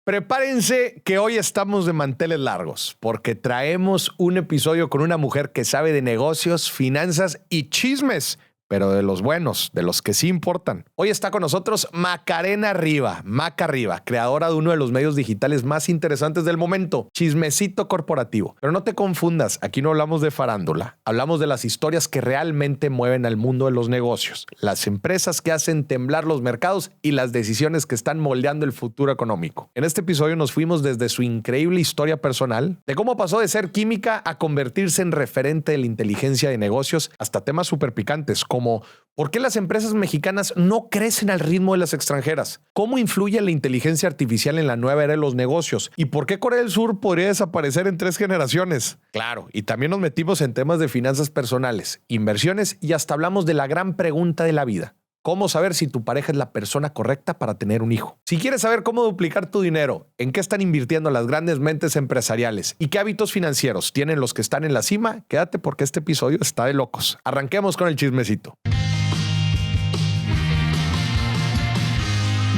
Prepárense que hoy estamos de manteles largos porque traemos un episodio con una mujer que sabe de negocios, finanzas y chismes, pero de los buenos, de los que sí importan. Hoy está con nosotros Macarena Riva, Maca Riva, creadora de uno de los medios digitales más interesantes del momento, Chismecito Corporativo. Pero no te confundas, aquí no hablamos de farándula, hablamos de las historias que realmente mueven al mundo de los negocios, las empresas que hacen temblar los mercados y las decisiones que están moldeando el futuro económico. En este episodio nos fuimos desde su increíble historia personal, de cómo pasó de ser química a convertirse en referente de la inteligencia de negocios, hasta temas súper picantes como ¿por qué las empresas mexicanas no crecen al ritmo de las extranjeras? ¿Cómo influye la inteligencia artificial en la nueva era de los negocios? ¿Y por qué Corea del Sur podría desaparecer en 3 generaciones? Claro, y también nos metimos en temas de finanzas personales, inversiones y hasta hablamos de la gran pregunta de la vida. ¿Cómo saber si tu pareja es la persona correcta para tener un hijo? Si quieres saber cómo duplicar tu dinero, en qué están invirtiendo las grandes mentes empresariales y qué hábitos financieros tienen los que están en la cima, quédate porque este episodio está de locos. Arranquemos con el chismecito.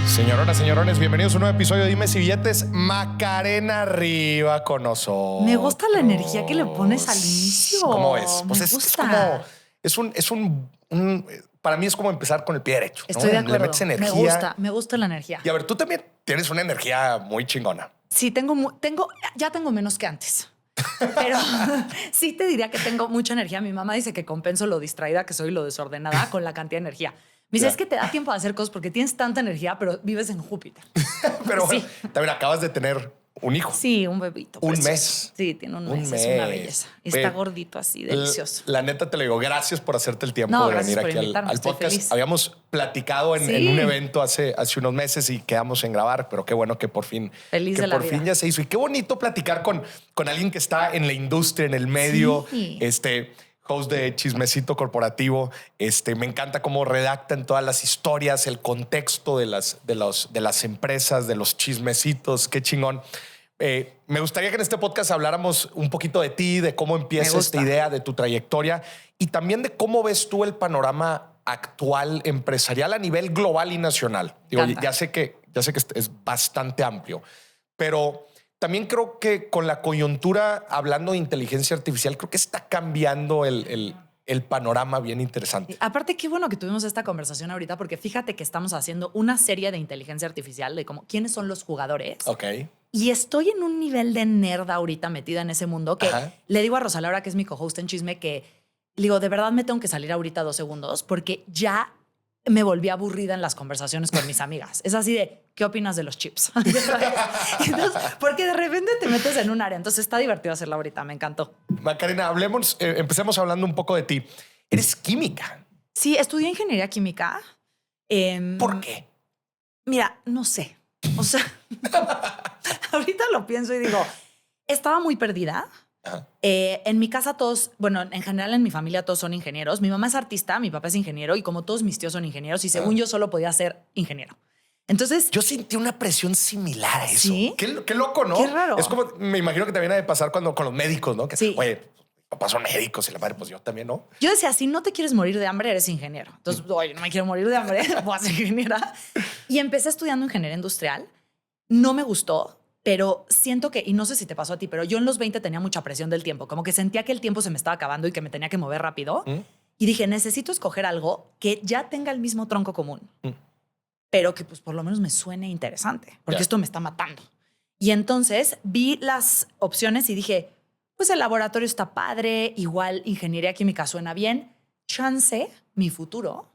Señoronas, señorones, bienvenidos a un nuevo episodio de Dimes y Billetes. Macarena Riva con nosotros. Me gusta la energía que le pones al inicio. ¿Cómo es? Pues Me es gusta. para mí es como empezar con el pie derecho, ¿no? Estoy de acuerdo. Le metes energía. Me gusta la energía. Y a ver, tú también tienes una energía muy chingona. Sí, ya tengo menos que antes. Pero sí te diría que tengo mucha energía. Mi mamá dice que compenso lo distraída que soy, lo desordenada con la cantidad de energía. Me dice, es que te da tiempo de hacer cosas porque tienes tanta energía, pero vives en Júpiter. Pero sí. Bueno, también acabas de tener un hijo. Sí, un bebito. Un precioso. mes. Sí, tiene un mes. Es una belleza. Está gordito así, delicioso. La neta te lo digo, gracias por hacerte el tiempo No, de venir gracias por aquí invitarme, al estoy podcast. feliz. Habíamos platicado Sí. en un evento hace unos meses y quedamos en grabar, pero qué bueno que por fin, Feliz que de la por vida. fin ya se hizo. Y qué bonito platicar con alguien que está en la industria, en el medio, Sí. Host de Chismecito Corporativo. Me encanta cómo redactan todas las historias, el contexto de las empresas, de los chismecitos. Qué chingón. Me gustaría que en este podcast habláramos un poquito de ti, de cómo empieza esta idea, de tu trayectoria y también de cómo ves tú el panorama actual empresarial a nivel global y nacional. Digo, ya sé que es bastante amplio, pero también creo que con la coyuntura, hablando de inteligencia artificial, creo que está cambiando el panorama bien interesante. Aparte, qué bueno que tuvimos esta conversación ahorita, porque fíjate que estamos haciendo una serie de inteligencia artificial de cómo quiénes son los jugadores. Ok. Y estoy en un nivel de nerd ahorita metida en ese mundo que le digo a Rosa Laura, que es mi co-host en Chisme, que le digo, de verdad me tengo que salir ahorita 2 segundos porque ya me volví aburrida en las conversaciones con mis amigas. Es así de, ¿qué opinas de los chips? Entonces, porque de repente te metes en un área. Entonces está divertido hacerla ahorita, me encantó. Macarena, empecemos hablando un poco de ti. Eres química. Sí, estudié ingeniería química. ¿Por qué? Mira, no sé. O sea, ahorita lo pienso y digo, estaba muy perdida. En mi casa todos, bueno, en general en mi familia todos son ingenieros. Mi mamá es artista, mi papá es ingeniero y como todos mis tíos son ingenieros y según yo solo podía ser ingeniero. Entonces... Yo sentí una presión similar a eso. ¿Sí? Qué loco, ¿no? Qué raro. Es como, me imagino que también ha de pasar con los médicos, ¿no? Que, sí. Oye, papás son médicos y la madre, pues yo también, ¿no? Yo decía, si no te quieres morir de hambre, eres ingeniero. Entonces, oye, no me quiero morir de hambre, voy a ser ingeniera. Y empecé estudiando ingeniería industrial. No me gustó, pero siento que, y no sé si te pasó a ti, pero yo en los 20 tenía mucha presión del tiempo, como que sentía que el tiempo se me estaba acabando y que me tenía que mover rápido. Y dije, necesito escoger algo que ya tenga el mismo tronco común, pero que pues por lo menos me suene interesante, porque esto me está matando. Y entonces vi las opciones y dije, pues el laboratorio está padre, igual ingeniería química suena bien, chance, mi futuro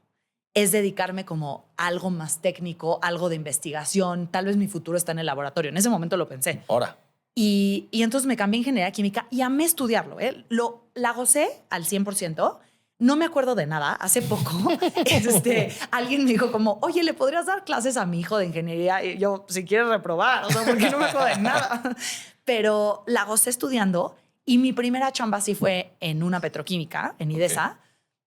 es dedicarme como a algo más técnico, algo de investigación. Tal vez mi futuro está en el laboratorio. En ese momento lo pensé. Ahora. Y entonces me cambié a ingeniería química y amé estudiarlo. La gocé al 100%. No me acuerdo de nada. Hace poco alguien me dijo como, oye, ¿le podrías dar clases a mi hijo de ingeniería? Y yo, si quieres reprobar, o sea, porque no me acuerdo de nada. Pero la gocé estudiando y mi primera chamba sí fue en una petroquímica, en IDESA.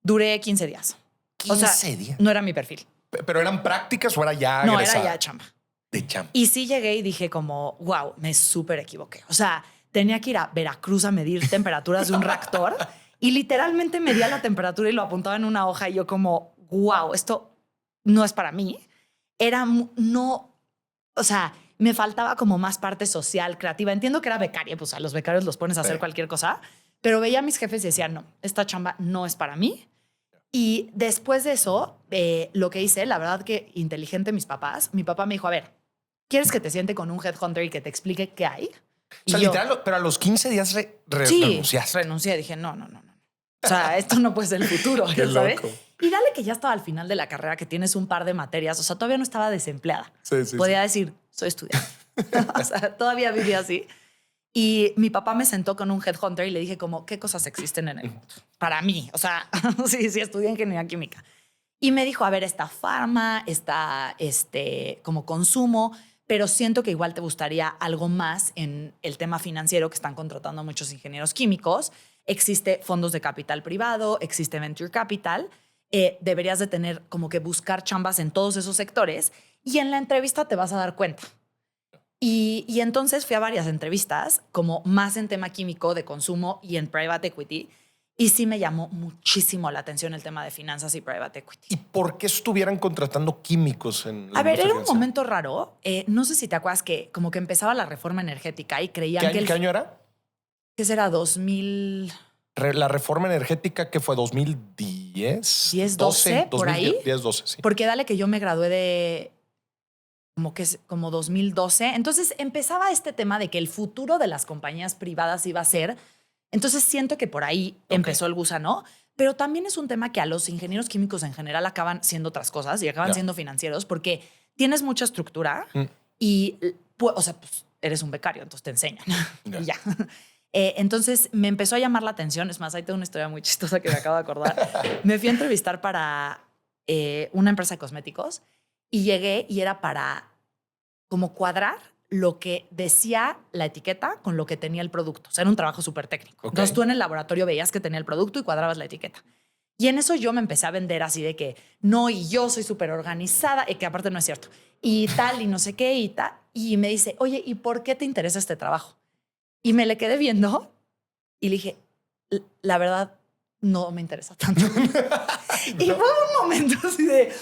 Duré 15 días. 15 días. No era mi perfil. ¿Pero eran prácticas o era ya No, egresada? era ya chamba. De chamba. Y sí llegué y dije como, wow, me súper equivoqué. O sea, tenía que ir a Veracruz a medir temperaturas de un reactor y literalmente medía la temperatura y lo apuntaba en una hoja y yo como, wow, esto no es para mí. O sea, Me faltaba como más parte social, creativa. Entiendo que era becaria, pues a los becarios los pones a hacer cualquier cosa, pero veía a mis jefes y decía, no, esta chamba no es para mí. Y después de eso, lo que hice, la verdad que inteligente mis papás, mi papá me dijo, a ver, ¿quieres que te siente con un headhunter y que te explique qué hay? O sea, literal, pero a los 15 días renunciaste. Renuncié. Dije, no. O sea, esto no puede ser el futuro, ¿sabes? Loco. Y dale que ya estaba al final de la carrera, que tienes un par de materias. O sea, todavía no estaba desempleada. Sí. Podía decir, soy estudiante. O sea, todavía vivía así. Y mi papá me sentó con un headhunter y le dije como, ¿qué cosas existen en el mundo? Para mí. O sea, sí, estudié ingeniería química. Y me dijo, a ver, está farma, está como consumo, pero siento que igual te gustaría algo más en el tema financiero, que están contratando muchos ingenieros químicos. Existe fondos de capital privado, existe venture capital. Deberías de tener como que buscar chambas en todos esos sectores y en la entrevista te vas a dar cuenta. Y entonces fui a varias entrevistas, como más en tema químico, de consumo y en private equity. Y sí me llamó muchísimo la atención el tema de finanzas y private equity. ¿Y por qué estuvieran contratando químicos en la A ver, industria era un financiera? momento raro. No sé si te acuerdas que como que empezaba la reforma energética y creían ¿Qué año era? ¿Qué será? 2000... La reforma energética que fue 2010. 10, 12, por ahí. 10, 12, sí. Porque dale que yo me gradué de como 2012. Entonces empezaba este tema de que el futuro de las compañías privadas iba a ser. Entonces siento que por ahí empezó el gusano. Pero también es un tema que a los ingenieros químicos en general acaban siendo otras cosas y acaban siendo financieros porque tienes mucha estructura y, o sea, pues eres un becario, entonces te enseñan. Y ya. Entonces me empezó a llamar la atención. Es más, ahí tengo una historia muy chistosa que me acabo de acordar. Me fui a entrevistar para una empresa de cosméticos y llegué y era para como cuadrar lo que decía la etiqueta con lo que tenía el producto. O sea, era un trabajo súper técnico. Entonces tú en el laboratorio veías que tenía el producto y cuadrabas la etiqueta. Y en eso yo me empecé a vender así de que no, y yo soy súper organizada, y que aparte no es cierto. Y tal, y no sé qué, y tal. Y me dice, oye, ¿y por qué te interesa este trabajo? Y me le quedé viendo y le dije, la verdad, no me interesa tanto. Y fue un momento así de...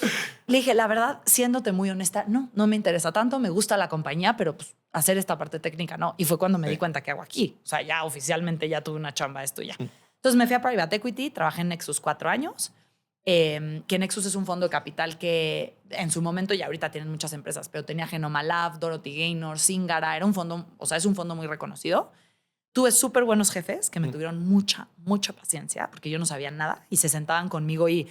Le dije, la verdad, siéndote muy honesta, no me interesa tanto, me gusta la compañía, pero pues hacer esta parte técnica no. Y fue cuando me di cuenta que hago aquí. O sea, ya oficialmente ya tuve una chamba, esto ya. Entonces me fui a Private Equity, trabajé en Nexus 4 años, que Nexus es un fondo de capital que en su momento, ya ahorita tienen muchas empresas, pero tenía Genoma Lab, Dorothy Gaynor, Zingara, era un fondo, o sea, es un fondo muy reconocido. Tuve súper buenos jefes que me tuvieron mucha paciencia porque yo no sabía nada y se sentaban conmigo y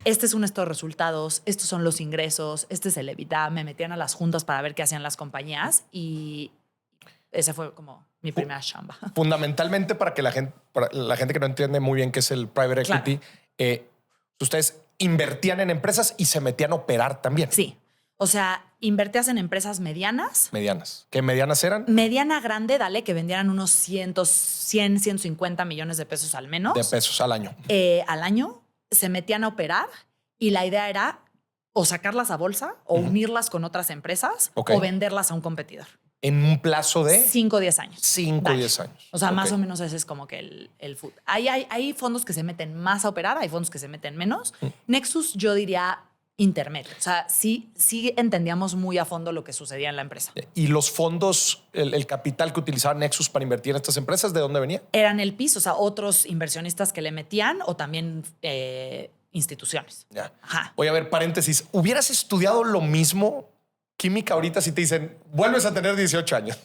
este es estos resultados, estos son los ingresos, este es el EBITDA. Me metían a las juntas para ver qué hacían las compañías y esa fue como mi primera chamba. Fundamentalmente para la gente que no entiende muy bien qué es el private equity, ustedes invertían en empresas y se metían a operar también. Sí. O sea, invertías en empresas medianas. Medianas. ¿Qué medianas eran? Mediana grande, dale, que vendieran unos 100, 150 millones de pesos al menos. De pesos al año. Al año se metían a operar y la idea era o sacarlas a bolsa o unirlas con otras empresas o venderlas a un competidor. En un plazo de 5 o 10 años. 5 o 10 años. O sea, más o menos ese es como que el food. Hay fondos que se meten más a operar, hay fondos que se meten menos. Nexus, yo diría intermedio. O sea, sí entendíamos muy a fondo lo que sucedía en la empresa. ¿Y los fondos, el capital que utilizaba Nexus para invertir en estas empresas, de dónde venía? Eran el piso, o sea, otros inversionistas que le metían o también instituciones. Ya. Ajá. Oye, a ver, paréntesis. ¿Hubieras estudiado lo mismo química ahorita si te dicen, vuelves a tener 18 años?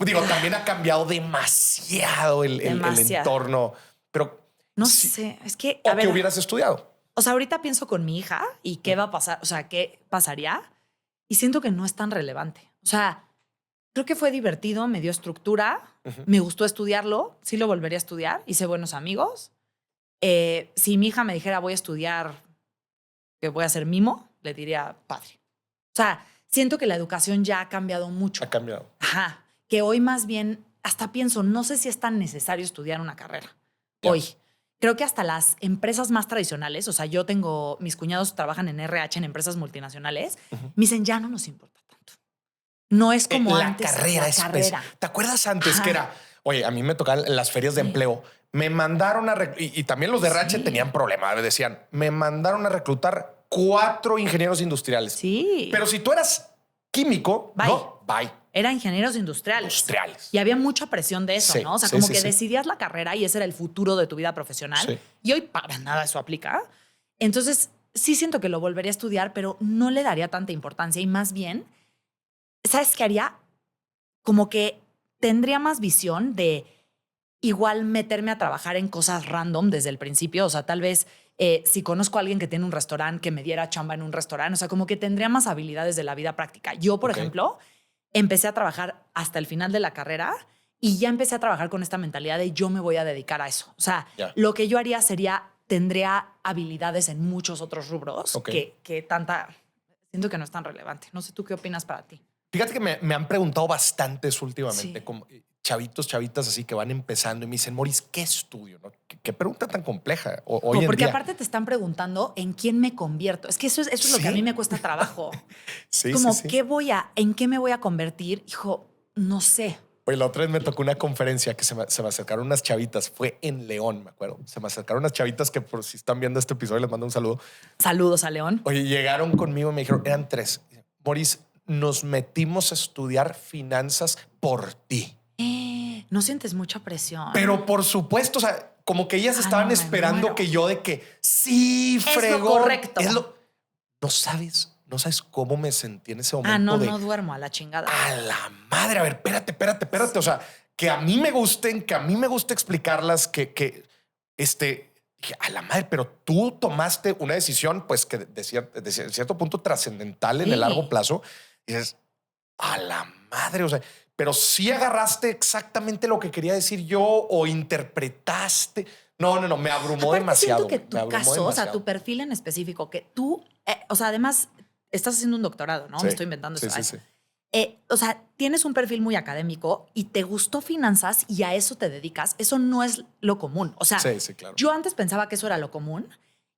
Digo, también ha cambiado demasiado el entorno. Pero no sé, es que... ¿O qué hubieras estudiado? O sea, ahorita pienso con mi hija y qué va a pasar, o sea, qué pasaría y siento que no es tan relevante. O sea, creo que fue divertido, me dio estructura, me gustó estudiarlo, sí lo volvería a estudiar, hice buenos amigos. Si mi hija me dijera voy a estudiar, que voy a ser mimo, le diría padre. O sea, siento que la educación ya ha cambiado mucho. Ha cambiado. Ajá, que hoy más bien hasta pienso, no sé si es tan necesario estudiar una carrera. Ya. Hoy. Creo que hasta las empresas más tradicionales, o sea, mis cuñados trabajan en RH, en empresas multinacionales, me dicen, ya no nos importa tanto. No es como antes. La carrera. ¿Te acuerdas antes que era, oye, a mí me tocaban las ferias de empleo, me mandaron y también los de RH tenían problemas, decían, me mandaron a reclutar 4 ingenieros industriales. Sí. Pero si tú eras químico, Bye. ¿no? Bye. Era ingenieros industriales. Industriales. Y había mucha presión de eso, Sí, ¿no? O sea, sí, como sí, que sí. decidías la carrera y ese era el futuro de tu vida profesional. Sí. Y hoy para nada eso aplica. Entonces, sí siento que lo volvería a estudiar, pero no le daría tanta importancia. Y más bien, ¿sabes qué haría? Como que tendría más visión de igual meterme a trabajar en cosas random desde el principio. O sea, tal vez si conozco a alguien que tiene un restaurante, que me diera chamba en un restaurante. O sea, como que tendría más habilidades de la vida práctica. Yo, por ejemplo, empecé a trabajar hasta el final de la carrera y ya empecé a trabajar con esta mentalidad de yo me voy a dedicar a eso. O sea, lo que yo haría sería, tendría habilidades en muchos otros rubros que tanta... Siento que no es tan relevante. No sé, ¿tú qué opinas para ti? Fíjate que me han preguntado bastantes últimamente, Sí. como chavitas así que van empezando y me dicen, Moris, ¿qué estudio? ¿No? ¿Qué pregunta tan compleja hoy en Porque día? aparte te están preguntando en quién me convierto. Es que eso es lo que a mí me cuesta trabajo. Sí, Como, sí. ¿en qué me voy a convertir? Hijo, no sé. Oye, la otra vez me tocó una conferencia que se me acercaron unas chavitas. Fue en León, me acuerdo. Se me acercaron unas chavitas que por si están viendo este episodio les mando un saludo. Saludos a León. Oye, llegaron conmigo y me dijeron, eran 3. Moris, nos metimos a estudiar finanzas por ti. No sientes mucha presión. Pero por supuesto, o sea, como que ellas estaban no, me esperando muero. que yo de que sí, Es lo fregón. correcto. No sabes cómo me sentí en ese momento. No duermo a la chingada. A la madre, a ver, espérate. O sea, que a mí me guste explicarlas, dije, a la madre, pero tú tomaste una decisión, pues que de cierto punto trascendental en el largo plazo. Y dices, a la madre, o sea, pero sí agarraste exactamente lo que quería decir yo o interpretaste. No, me abrumó Aparte, demasiado. siento que tu caso, o sea, tu perfil en específico, que tú, o sea, además estás haciendo un doctorado, ¿no? Sí, Me estoy inventando eso. Sí. O sea, tienes un perfil muy académico y te gustó finanzas y a eso te dedicas. Eso no es lo común. O sea, Sí, claro. yo antes pensaba que eso era lo común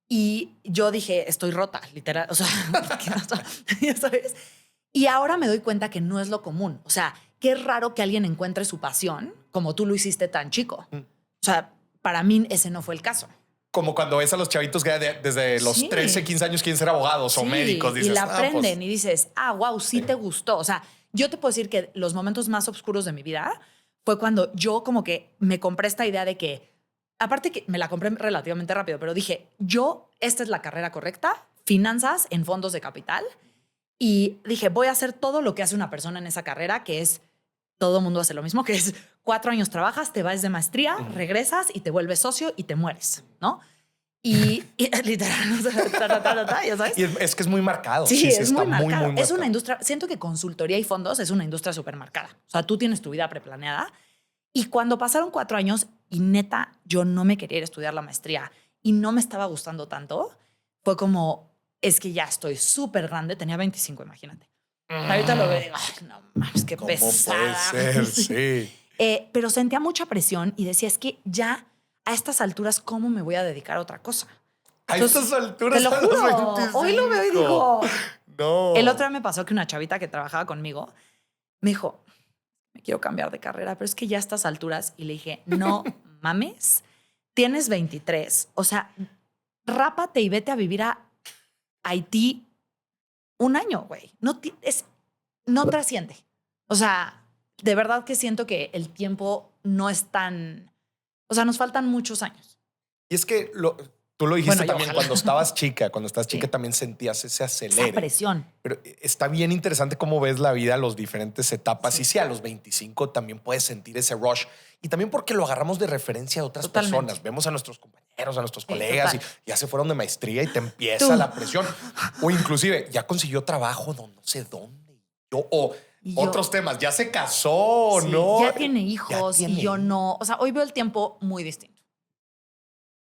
y yo dije, estoy rota, literal. O sea, ya sabes. Y ahora me doy cuenta que no es lo común. O sea, qué raro que alguien encuentre su pasión como tú lo hiciste tan chico. O sea, para mí ese no fue el caso. Como cuando ves a los chavitos que desde los 13, 15 años quieren ser abogados o médicos. Dices, y la aprenden pues, y dices, wow, sí te gustó. O sea, yo te puedo decir que los momentos más oscuros de mi vida fue cuando yo como que me compré esta idea de que, aparte que me la compré relativamente rápido, pero dije, esta es la carrera correcta, finanzas en fondos de capital. Y dije, voy a hacer todo lo que hace una persona en esa carrera, que es, todo el mundo hace lo mismo, que es 4 años trabajas, te vas de maestría, regresas y te vuelves socio y te mueres, ¿no? Y literal, ya sabes. Y es que es muy marcado. Sí, es está muy marcado. Muy es una marcado. industria, siento que consultoría y fondos es una industria súper marcada. O sea, tú tienes tu vida preplaneada. Y cuando pasaron 4 años y neta, yo no me quería ir a estudiar la maestría y no me estaba gustando tanto, fue como, es que ya estoy súper grande, tenía 25, imagínate. Ahorita lo veo y digo, ay, no mames, qué pesada. Puede ser? Sí. Pero sentía mucha presión y decía, es que ya a estas alturas, ¿cómo me voy a dedicar a otra cosa? Entonces, a estas alturas, te lo a los juro, 25. hoy lo veo y digo, no. El otro día me pasó que una chavita que trabajaba conmigo me dijo, me quiero cambiar de carrera, pero es que ya a estas alturas, y le dije, no mames, tienes 23, o sea, rápate y vete a vivir a Haití 1 año, güey. No trasciende. O sea, de verdad que siento que el tiempo no es tan... O sea, nos faltan muchos años. Y es que tú lo dijiste también, ojalá. cuando estabas chica, también sentías ese acelere. Esa presión. Pero está bien interesante cómo ves la vida, las diferentes etapas. Sí. Y sí, a los 25 también puedes sentir ese rush. Y también porque lo agarramos de referencia de otras personas. Vemos a nuestros compañeros, a nuestros colegas y ya se fueron de maestría y te empieza la presión. O inclusive ya consiguió trabajo no sé dónde. Otros temas, ya se casó, ¿no? Ya tiene hijos y yo no. O sea, hoy veo el tiempo muy distinto.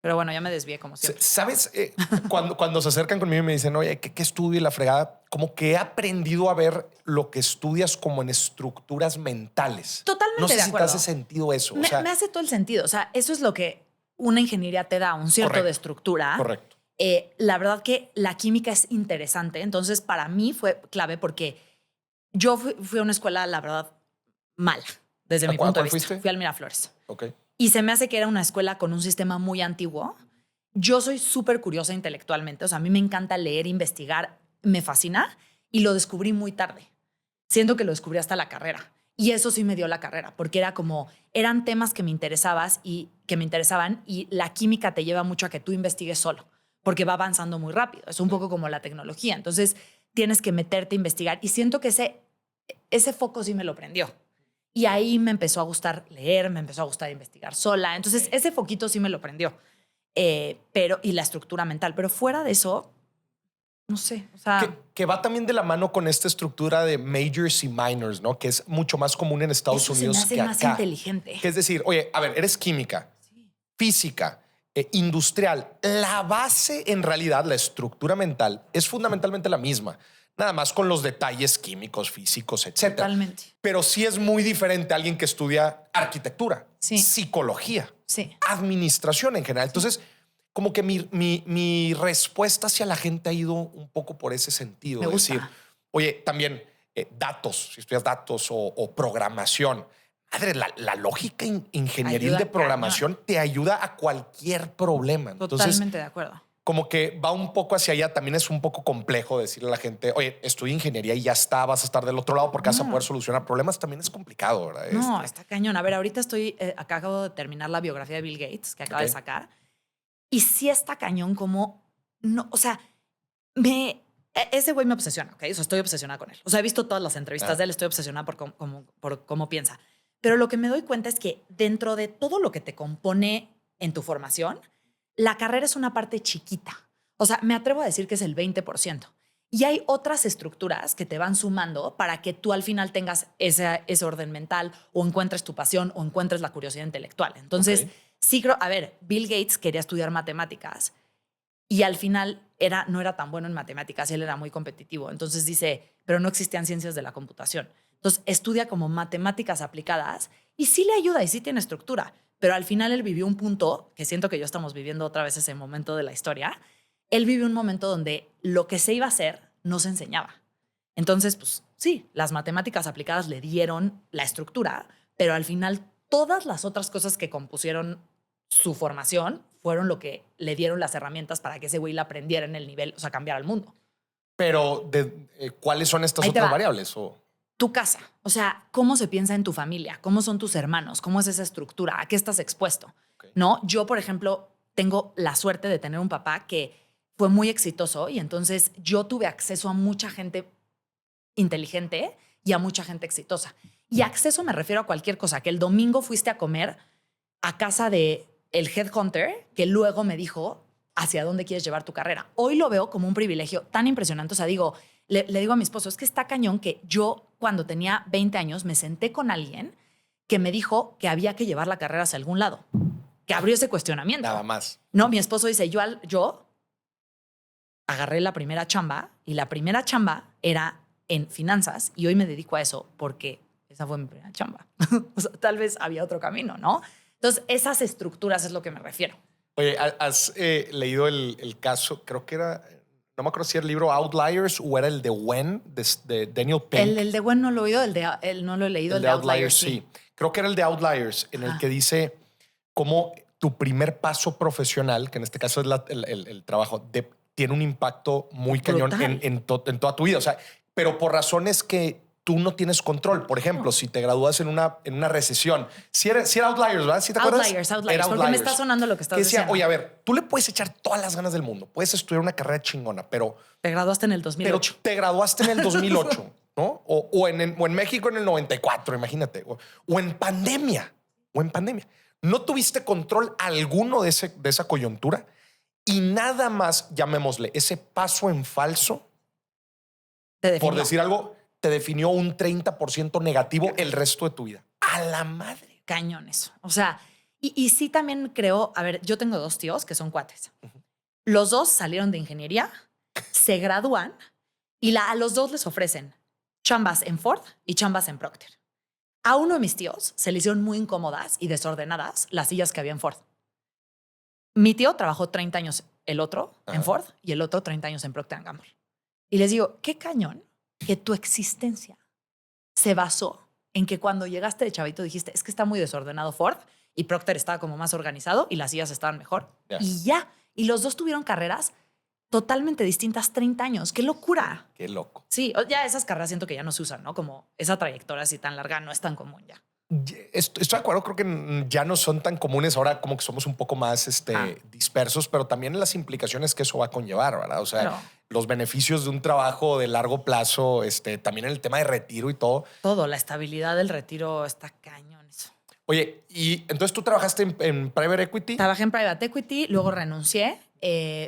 Pero bueno, ya me desvié como siempre. ¿Sabes? Cuando se acercan conmigo y me dicen, oye, ¿qué estudio? Y la fregada, como que he aprendido a ver lo que estudias como en estructuras mentales. Totalmente no sé de si acuerdo. te hace sentido eso. Me hace todo el sentido. O sea, eso es lo que una ingeniería te da, un cierto de estructura. Correcto. La verdad que la química es interesante. Entonces, para mí fue clave porque yo fui a una escuela, la verdad, mala, desde mi punto de vista. ¿Fuiste? Fui al Miraflores. Ok. Y se me hace que era una escuela con un sistema muy antiguo. Yo soy súper curiosa intelectualmente. O sea, a mí me encanta leer, investigar, me fascina y lo descubrí muy tarde. Siento que lo descubrí hasta la carrera. Y eso sí me dio la carrera, porque eran temas que me interesaban y la química te lleva mucho a que tú investigues solo, porque va avanzando muy rápido. Es un poco como la tecnología. Entonces tienes que meterte a investigar y siento que ese foco sí me lo prendió. Y ahí me empezó a gustar leer, me empezó a gustar investigar sola. Entonces ese foquito sí me lo prendió. Y la estructura mental. Pero fuera de eso, no sé, o sea... Que va también de la mano con esta estructura de majors y minors, ¿no? Que es mucho más común en Estados eso Unidos se me hace que más acá. inteligente. Que es decir, oye, a ver, eres química, física, industrial. La base, en realidad, la estructura mental es fundamentalmente la misma. Nada más con los detalles químicos, físicos, etcétera. Totalmente. Pero sí es muy diferente a alguien que estudia arquitectura, psicología, administración en general. Entonces, como que mi respuesta hacia la gente ha ido un poco por ese sentido. Me gusta. Decir, oye, también datos, si estudias datos o programación. Madre, la lógica ingenieril Ayuda de programación te ayuda a cualquier problema. Totalmente Entonces, de acuerdo. como que va un poco hacia allá. También es un poco complejo decirle a la gente, oye, estudia ingeniería y ya está, vas a estar del otro lado porque vas a poder solucionar problemas. También es complicado, ¿verdad? No, está cañón. A ver, ahorita acabo de terminar la biografía de Bill Gates que acaba de sacar. Y sí está cañón como, no, o sea, ese güey me obsesiona, ¿ok? O sea, estoy obsesionada con él. O sea, he visto todas las entrevistas de él, estoy obsesionada por cómo piensa. Pero lo que me doy cuenta es que dentro de todo lo que te compone en tu formación, la carrera es una parte chiquita. O sea, me atrevo a decir que es el 20%. Y hay otras estructuras que te van sumando para que tú al final tengas ese orden mental o encuentres tu pasión o encuentres la curiosidad intelectual. Entonces, sí creo, a ver, Bill Gates quería estudiar matemáticas y al final no era tan bueno en matemáticas y él era muy competitivo. Entonces dice, pero no existían ciencias de la computación. Entonces estudia como matemáticas aplicadas y sí le ayuda y sí tiene estructura. Pero al final él vivió un punto, que siento que yo estamos viviendo otra vez ese momento de la historia. Él vivió un momento donde lo que se iba a hacer no se enseñaba. Entonces, pues sí, las matemáticas aplicadas le dieron la estructura, pero al final todas las otras cosas que compusieron su formación fueron lo que le dieron las herramientas para que ese güey la aprendiera en el nivel, o sea, cambiara el mundo. Pero, ¿cuáles son estas otras variables? Tu casa, o sea, cómo se piensa en tu familia, cómo son tus hermanos, cómo es esa estructura, a qué estás expuesto, ¿no? Yo, por ejemplo, tengo la suerte de tener un papá que fue muy exitoso y entonces yo tuve acceso a mucha gente inteligente y a mucha gente exitosa. Y acceso me refiero a cualquier cosa, que el domingo fuiste a comer a casa de el headhunter que luego me dijo hacia dónde quieres llevar tu carrera. Hoy lo veo como un privilegio tan impresionante. O sea, le digo a mi esposo, es que está cañón que yo cuando tenía 20 años me senté con alguien que me dijo que había que llevar la carrera hacia algún lado, que abrió ese cuestionamiento. Nada más. No, mi esposo dice, yo agarré la primera chamba y la primera chamba era en finanzas y hoy me dedico a eso porque esa fue mi primera chamba. O sea, tal vez había otro camino, ¿no? Entonces, esas estructuras es lo que me refiero. Oye, ¿has leído el caso? Creo que era, no me acuerdo si era el libro Outliers o era el de When, de Daniel Pink. El de When no lo he oído, no lo he leído. El de Outliers, sí. Creo que era el de Outliers, en el que dice cómo tu primer paso profesional, que en este caso es el trabajo, tiene un impacto muy cañón en toda tu vida. O sea, pero por razones que tú no tienes control. Por ejemplo, si te gradúas en una recesión. Si era Outliers, ¿verdad? ¿Sí te acuerdas? Outliers. Porque me está sonando lo que estás diciendo. Oye, a ver, tú le puedes echar todas las ganas del mundo. Puedes estudiar una carrera chingona, pero... Te graduaste en el 2008. Pero te graduaste en el 2008, ¿no? O en México en el 94, imagínate. O en pandemia. No tuviste control alguno de esa coyuntura y nada más, llamémosle, ese paso en falso, por decir algo, te definió un 30% negativo el resto de tu vida. A la madre. Cañón eso. O sea, y sí también creo, a ver, yo tengo 2 tíos que son cuates. Los 2 salieron de ingeniería, se gradúan y a los 2 les ofrecen chambas en Ford y chambas en Procter. A uno de mis tíos se le hicieron muy incómodas y desordenadas las sillas que había en Ford. Mi tío trabajó 30 años, el otro en Ford y el otro 30 años en Procter & Gamble. Y les digo, qué cañón que tu existencia se basó en que cuando llegaste de chavito dijiste, es que está muy desordenado Ford y Procter estaba como más organizado y las sillas estaban mejor. Y ya. Y los 2 tuvieron carreras totalmente distintas 30 años. ¡Qué locura! Qué loco. Sí, ya esas carreras siento que ya no se usan, ¿no? Como esa trayectoria así tan larga no es tan común ya. Estoy de acuerdo, creo que ya no son tan comunes ahora, como que somos un poco más dispersos, pero también las implicaciones que eso va a conllevar, ¿verdad? O sea, Claro. los beneficios de un trabajo de largo plazo, también en el tema de retiro y todo. Todo, la estabilidad del retiro está cañón eso. Oye, y entonces tú trabajaste en Private Equity. Trabajé en Private Equity, luego renuncié.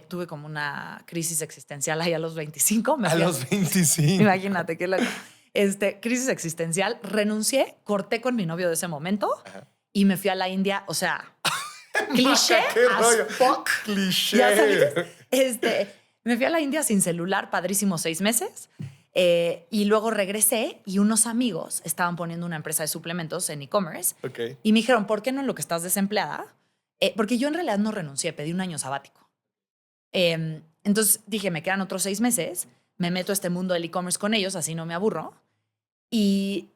Tuve como una crisis existencial ahí a los 25. A los 25. Imagínate qué loco. Crisis existencial. Renuncié, corté con mi novio de ese momento. Ajá. Y me fui a la India. O sea, cliché as fuck. Cliché. ¿Ya sabes? Me fui a la India sin celular, padrísimo 6 meses. Y luego regresé y unos amigos estaban poniendo una empresa de suplementos en e-commerce. Okay. Y me dijeron, ¿por qué no en lo que estás desempleada? Porque yo en realidad no renuncié, pedí un año sabático. Entonces dije, me quedan otros 6 meses, me meto a este mundo del e-commerce con ellos, así no me aburro. Y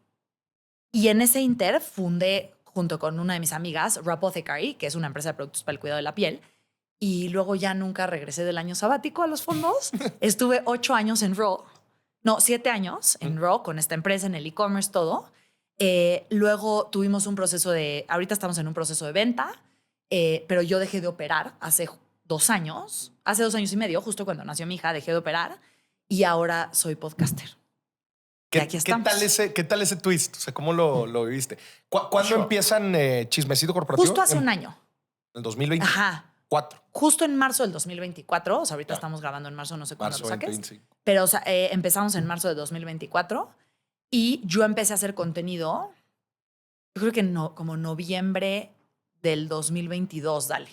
en ese inter fundé, junto con una de mis amigas, Rapothecary, que es una empresa de productos para el cuidado de la piel. Y luego ya nunca regresé del año sabático a los fondos. Estuve 8 años en Raw. No, 7 años en Raw con esta empresa, en el e-commerce, todo. Luego tuvimos un proceso ahorita estamos en un proceso de venta, pero yo dejé de operar hace 2 años, hace 2 años y medio, justo cuando nació mi hija, dejé de operar y ahora soy podcaster. ¿Qué tal ese twist? O sea, ¿cómo lo viviste? ¿Cuándo empiezan Chismecito Corporativo? Justo hace un año. ¿En 2024? Ajá. Justo en marzo del 2024, o sea, ahorita estamos grabando en marzo, no sé cuándo lo saques. 2025. Pero o sea, empezamos en marzo de 2024 y yo empecé a hacer contenido, yo creo que como noviembre del 2022, dale.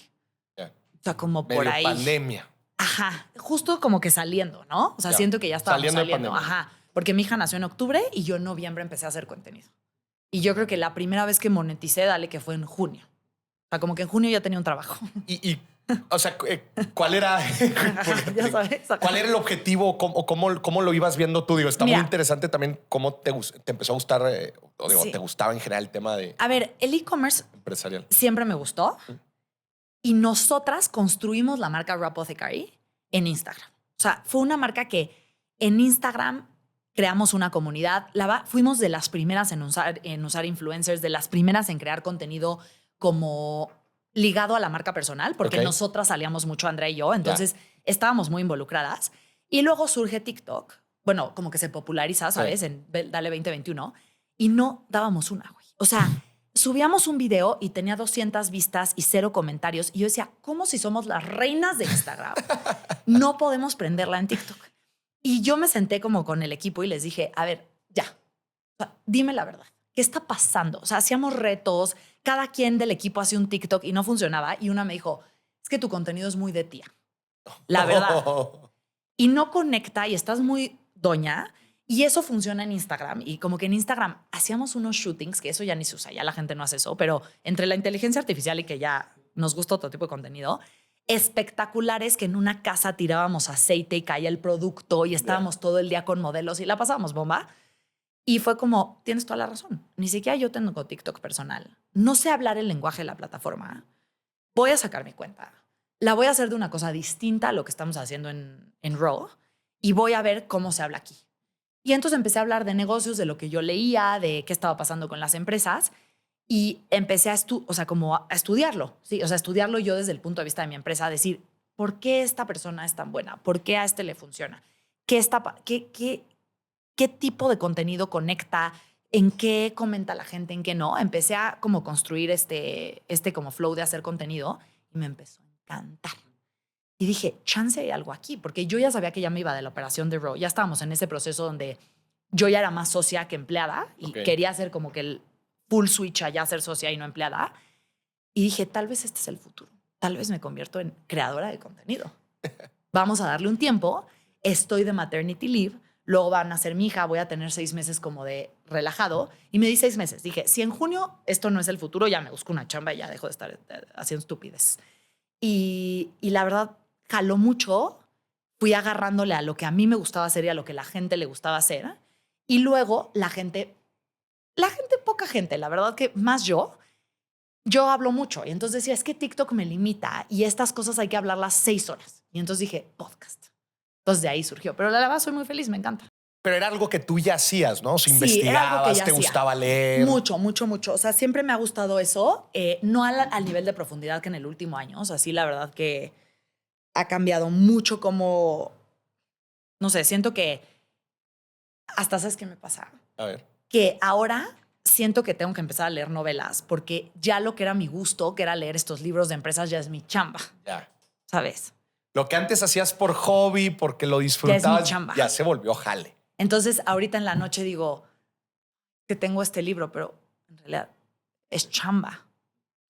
Yeah. O sea, como medio por ahí. Pandemia. Ajá, justo como que saliendo, ¿no? O sea, siento que ya estábamos saliendo. Ajá, porque mi hija nació en octubre y yo en noviembre empecé a hacer contenido. Y yo creo que la primera vez que moneticé, dale, que fue en junio. O sea, como que en junio ya tenía un trabajo. O sea, ¿cuál era? Ya sabes. ¿Cuál era el objetivo o cómo lo ibas viendo tú? Digo, está muy interesante también cómo te empezó a gustar, sí. Te gustaba en general el tema de... A ver, el e-commerce empresarial siempre me gustó. Y nosotras construimos la marca Rapothecary en Instagram. O sea, fue una marca que en Instagram creamos una comunidad. Fuimos de las primeras en usar influencers, de las primeras en crear contenido como ligado a la marca personal, porque nosotras salíamos mucho, Andrea y yo, entonces estábamos muy involucradas. Y luego surge TikTok, bueno, como que se populariza, ¿sabes? En Dale 2021, y no dábamos una, güey. O sea, subíamos un video y tenía 200 vistas y 0 comentarios, y yo decía, ¿cómo si somos las reinas de Instagram no podemos prenderla en TikTok? Y yo me senté como con el equipo y les dije, a ver, ya, o sea, dime la verdad. ¿Qué está pasando? O sea, hacíamos retos, cada quien del equipo hacía un TikTok y no funcionaba. Y una me dijo, es que tu contenido es muy de tía. La verdad. Y no conecta y estás muy doña. Y eso funciona en Instagram. Y como que en Instagram hacíamos unos shootings, que eso ya ni se usa, ya la gente no hace eso. Pero entre la inteligencia artificial y que ya nos gusta otro tipo de contenido, espectaculares que en una casa tirábamos aceite y caía el producto y estábamos todo el día con modelos y la pasábamos bomba. Y fue como, tienes toda la razón. Ni siquiera yo tengo TikTok personal. No sé hablar el lenguaje de la plataforma. Voy a sacar mi cuenta. La voy a hacer de una cosa distinta a lo que estamos haciendo en Raw y voy a ver cómo se habla aquí. Y entonces empecé a hablar de negocios, de lo que yo leía, de qué estaba pasando con las empresas y empecé a estudiarlo. Sí, o sea, estudiarlo yo desde el punto de vista de mi empresa, a decir, ¿por qué esta persona es tan buena? ¿Por qué a este le funciona? ¿Qué tipo de contenido conecta? ¿En qué comenta la gente? ¿En qué no? Empecé a como construir este como flow de hacer contenido y me empezó a encantar. Y dije, chance hay algo aquí, porque yo ya sabía que ya me iba de la operación de Raw. Ya estábamos en ese proceso donde yo ya era más socia que empleada y quería hacer como que el full switch allá, ser socia y no empleada. Y dije, tal vez este es el futuro. Tal vez me convierto en creadora de contenido. Vamos a darle un tiempo. Estoy de maternity leave. Luego va a nacer mi hija, voy a tener 6 meses como de relajado. Y me di 6 meses. Dije, si en junio esto no es el futuro, ya me busco una chamba y ya dejo de estar haciendo estupidez. Y la verdad, jaló mucho. Fui agarrándole a lo que a mí me gustaba hacer y a lo que la gente le gustaba hacer. Y luego poca gente, la verdad que más yo hablo mucho. Y entonces decía, es que TikTok me limita y estas cosas hay que hablarlas 6 horas. Y entonces dije, podcast. Entonces de ahí surgió. Pero la verdad soy muy feliz, me encanta. Pero era algo que tú ya hacías, ¿no? O sea, Sí, era algo que investigabas, ya te hacía. gustaba leer. Mucho, mucho, mucho. O sea, siempre me ha gustado eso. No al nivel de profundidad que en el último año. O sea, sí, la verdad que ha cambiado mucho como... No sé, siento que... Hasta ¿sabes qué me pasa? A ver. Que ahora siento que tengo que empezar a leer novelas porque ya lo que era mi gusto, que era leer estos libros de empresas, ya es mi chamba, Ya. ¿sabes? Lo que antes hacías por hobby, porque lo disfrutabas, chamba. ya se volvió jale. Entonces, ahorita en la noche digo que tengo este libro, pero en realidad es chamba.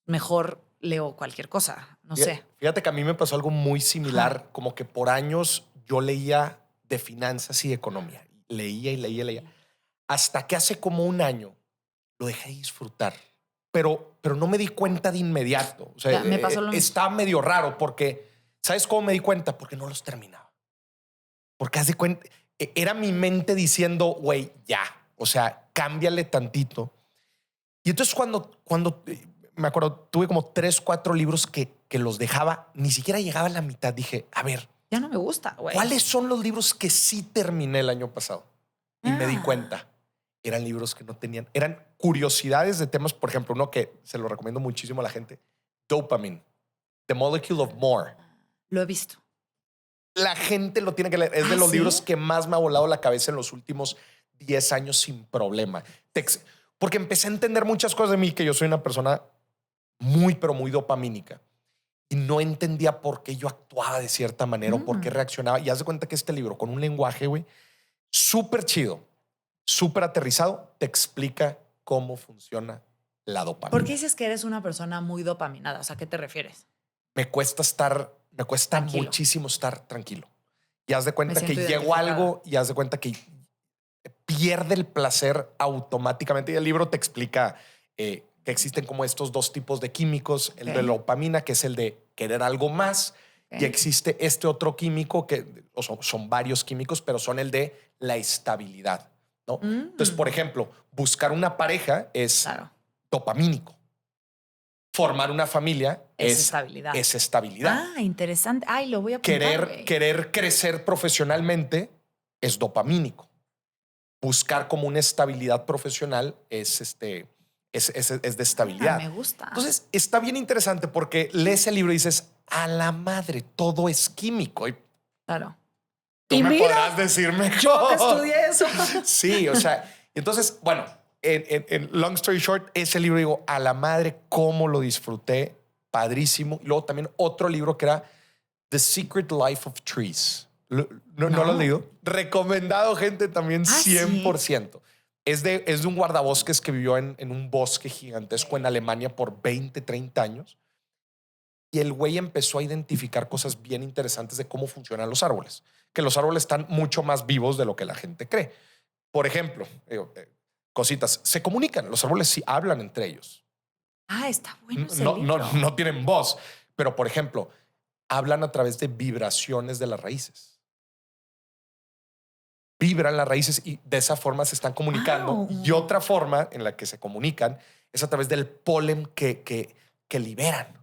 Mejor leo cualquier cosa, no sé. Fíjate que a mí me pasó algo muy similar, como que por años yo leía de finanzas y economía. Leía y leía y leía. Hasta que hace como un año lo dejé disfrutar. Pero no me di cuenta de inmediato. O sea, Ya, me pasó lo mismo. está medio raro porque, ¿sabes cómo me di cuenta? Porque no los terminaba. Porque haz de cuenta, era mi mente diciendo, güey, ya. O sea, cámbiale tantito. Y entonces cuando me acuerdo, tuve como 3, 4 libros que los dejaba, ni siquiera llegaba a la mitad. Dije, a ver, Ya no me gusta, güey. ¿cuáles son los libros que sí terminé el año pasado? Y me di cuenta. Eran libros que no tenían, eran curiosidades de temas, por ejemplo, uno que se lo recomiendo muchísimo a la gente, Dopamine, The Molecule of More. Lo he visto. La gente lo tiene que leer. Es de los libros que más me ha volado la cabeza en los últimos 10 años sin problema. Porque empecé a entender muchas cosas de mí, que yo soy una persona muy, pero muy dopamínica. Y no entendía por qué yo actuaba de cierta manera o por qué reaccionaba. Y haz de cuenta que este libro, con un lenguaje, güey, súper chido, súper aterrizado, te explica cómo funciona la dopamina. ¿Por qué dices que eres una persona muy dopaminada? O sea, ¿a qué te refieres? Me cuesta Tranquilo. muchísimo estar tranquilo. Y haz de cuenta Me que siento llego a identificada. algo y haz de cuenta que pierde el placer automáticamente. Y el libro te explica que existen como estos dos tipos de químicos, el de la dopamina, que es el de querer algo más, y existe este otro químico, que son varios químicos, pero son el de la estabilidad, ¿no? Entonces, por ejemplo, buscar una pareja es dopamínico. Formar una familia es estabilidad. Es estabilidad. Ah, interesante. Ay, lo voy a apuntar. Querer crecer profesionalmente es dopamínico. Buscar como una estabilidad profesional es de estabilidad. Me gusta. Entonces, está bien interesante porque lees el libro y dices, a la madre, todo es químico. Y claro. tú y me mira, podrás decir mejor. Yo que estudié eso. Sí, o sea, entonces, bueno, en long story short, ese libro, digo, a la madre, cómo lo disfruté, padrísimo. Y luego también otro libro que era The Secret Life of Trees. ¿No lo has leído? Recomendado, gente, también 100%. ¿Sí? Es de un guardabosques que vivió en un bosque gigantesco en Alemania por 20, 30 años. Y el güey empezó a identificar cosas bien interesantes de cómo funcionan los árboles. Que los árboles están mucho más vivos de lo que la gente cree. Por ejemplo, cositas, se comunican. Los árboles sí hablan entre ellos. Ah, está bueno ese libro. No tienen voz. Pero, por ejemplo, hablan a través de vibraciones de las raíces. Vibran las raíces y de esa forma se están comunicando. Wow. Y otra forma en la que se comunican es a través del polen que liberan.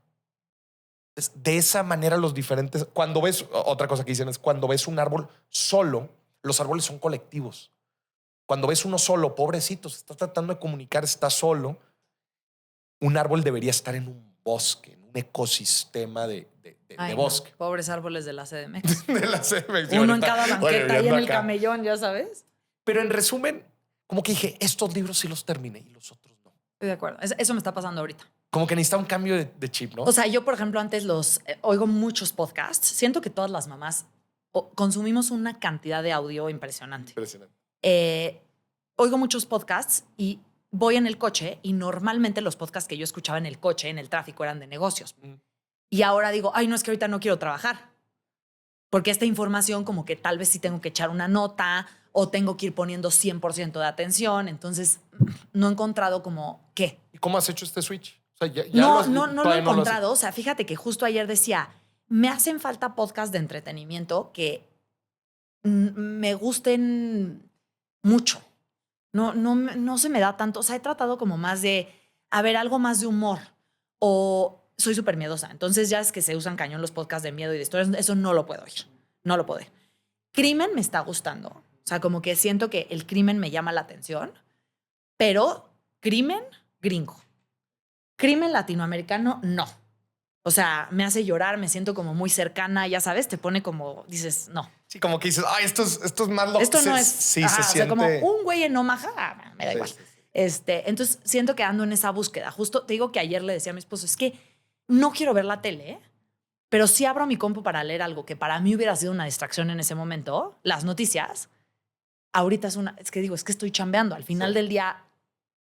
De esa manera los diferentes... Cuando ves... Otra cosa que dicen es cuando ves un árbol solo, los árboles son colectivos. Cuando ves uno solo, pobrecito, se está tratando de comunicar, está solo. Un árbol debería estar en un bosque, en un ecosistema de bosque. No, pobres árboles de la CDMX. De la CDMX. Uno en cada banqueta y en el camellón, ya sabes. Pero en resumen, como que dije, estos libros sí los terminé y los otros no. Estoy de acuerdo. Eso me está pasando ahorita. Como que necesita un cambio de chip, ¿no? O sea, yo, por ejemplo, antes oigo muchos podcasts. Siento que todas las mamás consumimos una cantidad de audio impresionante. Oigo muchos podcasts y voy en el coche y normalmente los podcasts que yo escuchaba en el coche, en el tráfico, eran de negocios. Y ahora digo, ay, no, es que ahorita no quiero trabajar. Porque esta información como que tal vez sí tengo que echar una nota o tengo que ir poniendo 100% de atención. Entonces, no he encontrado como qué. ¿Y cómo has hecho este switch? O sea, no lo he encontrado. O sea, fíjate que justo ayer decía, me hacen falta podcasts de entretenimiento que me gusten mucho. No se me da tanto. O sea, he tratado como más de, a ver, algo más de humor o soy súper miedosa. Entonces ya es que se usan cañón los podcasts de miedo y de historias. Eso no lo puedo oír. No lo puedo oír. Crimen me está gustando. O sea, como que siento que el crimen me llama la atención, pero crimen gringo. Crimen latinoamericano, no. O sea, me hace llorar, me siento como muy cercana, ya sabes, te pone como, dices, no. Sí, como que dices, ay, esto es más lo Esto que no es. Sí, Ajá, se o siente. sea, como un güey en Omaha, me da Sí, igual. sí, sí. Entonces, siento que ando en esa búsqueda. Justo te digo que ayer le decía a mi esposo, es que no quiero ver la tele, pero sí abro mi compu para leer algo que para mí hubiera sido una distracción en ese momento, las noticias. Ahorita es que digo, es que estoy chambeando. Al final del día,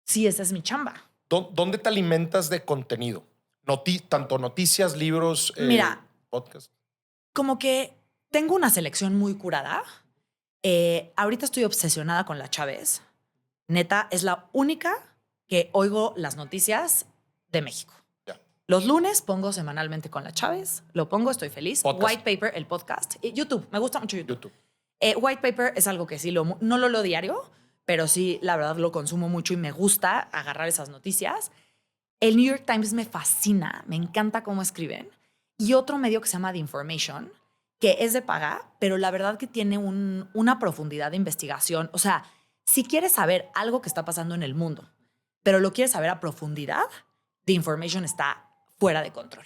sí, esa es mi chamba. ¿Dónde te alimentas de contenido? Tanto noticias, libros, Mira, podcast. como que tengo una selección muy curada. Ahorita estoy obsesionada con la Chávez. Neta, es la única que oigo las noticias de México. Ya. Los lunes pongo semanalmente con la Chávez. Lo pongo, estoy feliz. Podcast. White Paper, el podcast. YouTube, me gusta mucho YouTube. YouTube. White Paper es algo que sí, no lo leo diario, pero sí, la verdad, lo consumo mucho y me gusta agarrar esas noticias. El New York Times me fascina, me encanta cómo escriben. Y otro medio que se llama The Information, que es de paga, pero la verdad que tiene una profundidad de investigación. O sea, si quieres saber algo que está pasando en el mundo, pero lo quieres saber a profundidad, The Information está fuera de control.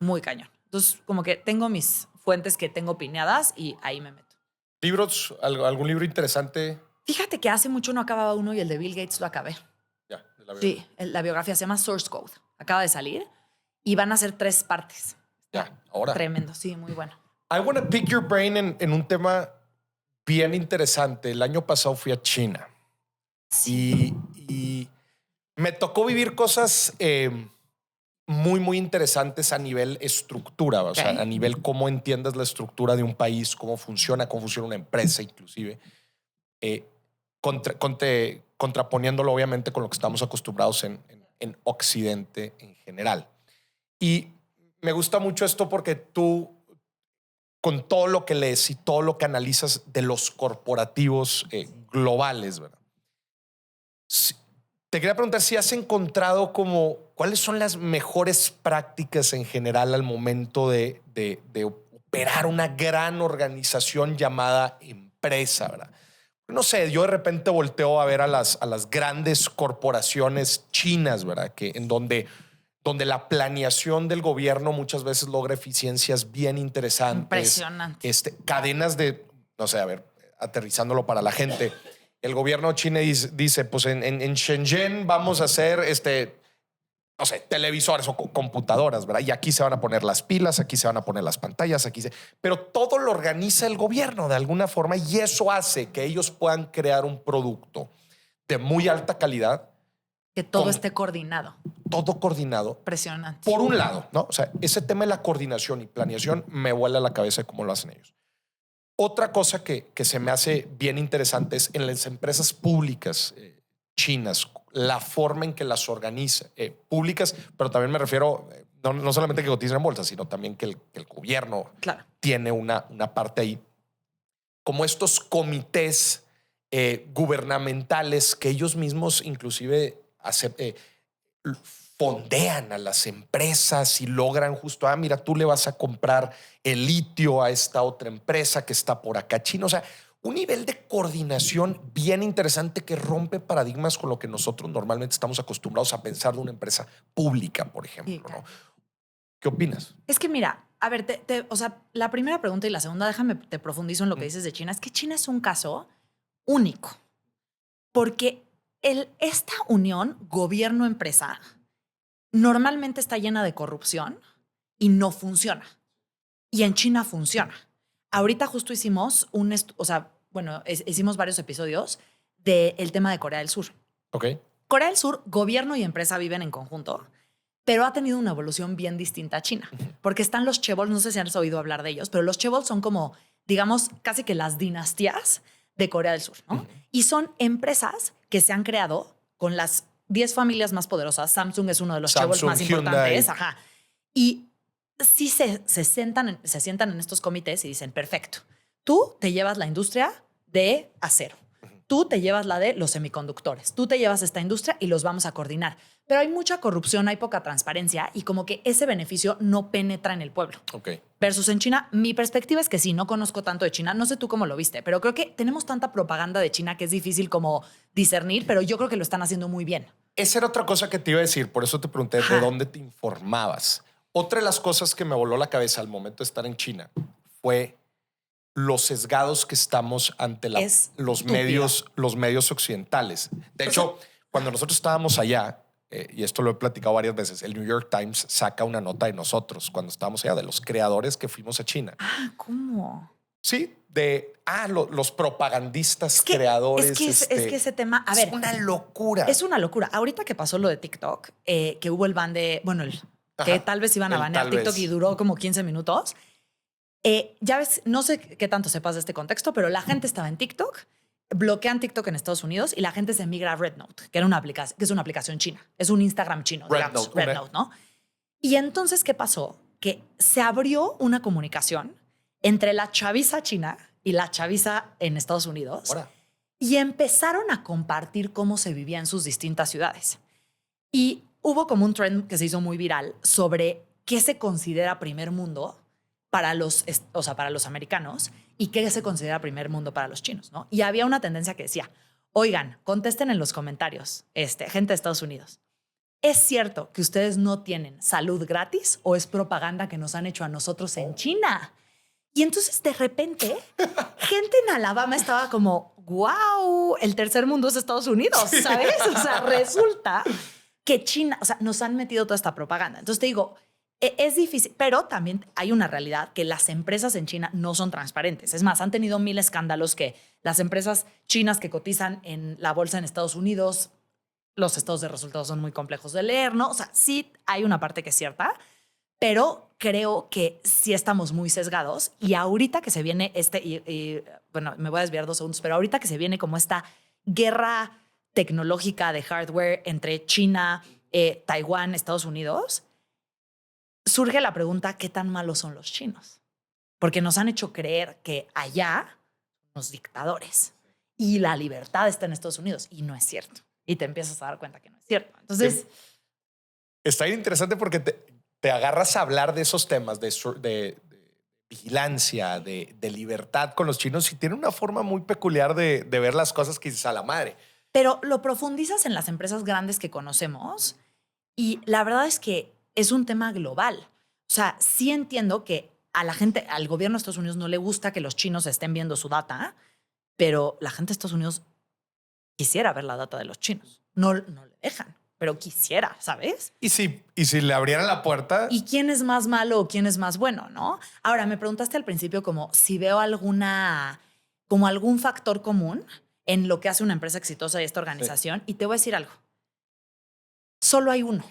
Muy cañón. Entonces, como que tengo mis fuentes que tengo pineadas y ahí me meto. ¿Libros? ¿Algún libro interesante? Fíjate que hace mucho no acababa uno y el de Bill Gates lo acabé. Ya, de la Sí, la biografía se llama Source Code. Acaba de salir y van a ser 3 partes. Ya, ahora. Tremendo, sí, muy bueno. I want to pick your brain en un tema bien interesante. El año pasado fui a China. Sí. Y me tocó vivir cosas muy, muy interesantes a nivel estructura. O sea, a nivel cómo entiendes la estructura de un país, cómo funciona una empresa inclusive. Contraponiéndolo obviamente con lo que estamos acostumbrados en Occidente en general. Y me gusta mucho esto porque tú, con todo lo que lees y todo lo que analizas de los corporativos globales, ¿verdad? Te quería preguntar si has encontrado cuáles son las mejores prácticas en general al momento de operar una gran organización llamada empresa, ¿verdad? No sé, yo de repente volteo a ver a las grandes corporaciones chinas, ¿verdad? En donde la planeación del gobierno muchas veces logra eficiencias bien interesantes. Impresionante. Cadenas de, no sé, a ver, aterrizándolo para la gente. El gobierno chino dice, pues en Shenzhen vamos a hacer no sé, televisores o computadoras, ¿verdad? Y aquí se van a poner las pilas, aquí se van a poner las pantallas, pero todo lo organiza el gobierno de alguna forma y eso hace que ellos puedan crear un producto de muy alta calidad. Que todo esté coordinado. Todo coordinado. Impresionante. Por un lado, ¿no? O sea, ese tema de la coordinación y planeación me vuela la cabeza de cómo lo hacen ellos. Otra cosa que se me hace bien interesante es en las empresas públicas chinas, la forma en que las organiza, públicas, pero también me refiero no solamente que cotizan en bolsa, sino también que el gobierno tiene una parte ahí. Como estos comités gubernamentales que ellos mismos inclusive fondean a las empresas y logran justo, mira, tú le vas a comprar el litio a esta otra empresa que está por acá, China. O sea, un nivel de coordinación bien interesante que rompe paradigmas con lo que nosotros normalmente estamos acostumbrados a pensar de una empresa pública, por ejemplo. Sí, claro. ¿No? ¿Qué opinas? Es que mira, a ver, o sea, la primera pregunta y la segunda, déjame te profundizo en lo que dices de China. Es que China es un caso único porque esta unión gobierno-empresa normalmente está llena de corrupción y no funciona. Y en China funciona. Ahorita justo hicimos hicimos varios episodios del tema de Corea del Sur. Ok. Corea del Sur, gobierno y empresa viven en conjunto, pero ha tenido una evolución bien distinta a China. Porque están los chaebols, no sé si has oído hablar de ellos, pero los chaebols son como, digamos, casi que las dinastías de Corea del Sur, ¿no? Y son empresas que se han creado con las 10 familias más poderosas. Samsung es uno de los chaebols más importantes. Ajá. Y sí se sientan en estos comités y dicen, perfecto, tú te llevas la industria de acero. tú te llevas la de los semiconductores, tú te llevas esta industria y los vamos a coordinar. Pero hay mucha corrupción, hay poca transparencia y como que ese beneficio no penetra en el pueblo. Ok. Versus en China, mi perspectiva es que sí, no conozco tanto de China, no sé tú cómo lo viste, pero creo que tenemos tanta propaganda de China que es difícil como discernir, pero yo creo que lo están haciendo muy bien. Esa era otra cosa que te iba a decir, por eso te pregunté de dónde te informabas. Otra de las cosas que me voló la cabeza al momento de estar en China fue los sesgados que estamos ante los medios occidentales. De hecho, cuando nosotros estábamos allá, y esto lo he platicado varias veces, el New York Times saca una nota de nosotros cuando estábamos allá, de los creadores que fuimos a China. Ah, ¿cómo? Sí, los propagandistas creadores. Es que ese tema, a ver. Es una locura. Es una locura. Ahorita que pasó lo de TikTok, que hubo el ban de, que tal vez iban a banear TikTok y duró como 15 minutos. Ya ves, no sé qué tanto sepas de este contexto, pero la gente estaba en TikTok, bloquean TikTok en Estados Unidos y la gente se migra a RedNote, que es una aplicación china. Es un Instagram chino, digamos, RedNote, ¿no? Y entonces, ¿qué pasó? Que se abrió una comunicación entre la chaviza china y la chaviza en Estados Unidos. Ahora. Y empezaron a compartir cómo se vivía en sus distintas ciudades. Y hubo como un trend que se hizo muy viral sobre qué se considera primer mundo para los americanos y qué se considera primer mundo para los chinos, ¿no? Y había una tendencia que decía, oigan, contesten en los comentarios, gente de Estados Unidos. ¿Es cierto que ustedes no tienen salud gratis o es propaganda que nos han hecho a nosotros en China? Y entonces de repente, gente en Alabama estaba como, wow, el tercer mundo es Estados Unidos, ¿sabes? O sea, resulta que China, o sea, nos han metido toda esta propaganda. Entonces te digo, es difícil, pero también hay una realidad que las empresas en China no son transparentes. Es más, han tenido 1000 escándalos que las empresas chinas que cotizan en la bolsa en Estados Unidos, los estados de resultados son muy complejos de leer, ¿no? O sea, sí hay una parte que es cierta, pero creo que sí estamos muy sesgados y ahorita que se viene bueno, me voy a desviar 2 segundos, pero ahorita que se viene como esta guerra tecnológica de hardware entre China, Taiwán, Estados Unidos, surge la pregunta, ¿qué tan malos son los chinos? Porque nos han hecho creer que allá los dictadores y la libertad está en Estados Unidos y no es cierto. Y te empiezas a dar cuenta que no es cierto. Entonces... Está bien interesante porque te agarras a hablar de esos temas de vigilancia, de libertad con los chinos y tiene una forma muy peculiar de ver las cosas que dices a la madre. Pero lo profundizas en las empresas grandes que conocemos y la verdad es que es un tema global. O sea, sí entiendo que a la gente, al gobierno de Estados Unidos no le gusta que los chinos estén viendo su data, pero la gente de Estados Unidos quisiera ver la data de los chinos. No le dejan, pero quisiera, ¿sabes? ¿Y si le abrieran la puerta? ¿Y quién es más malo o quién es más bueno, no? Ahora, me preguntaste al principio como si veo algún factor común en lo que hace una empresa exitosa y esta organización. Sí. Y te voy a decir algo. Solo hay uno.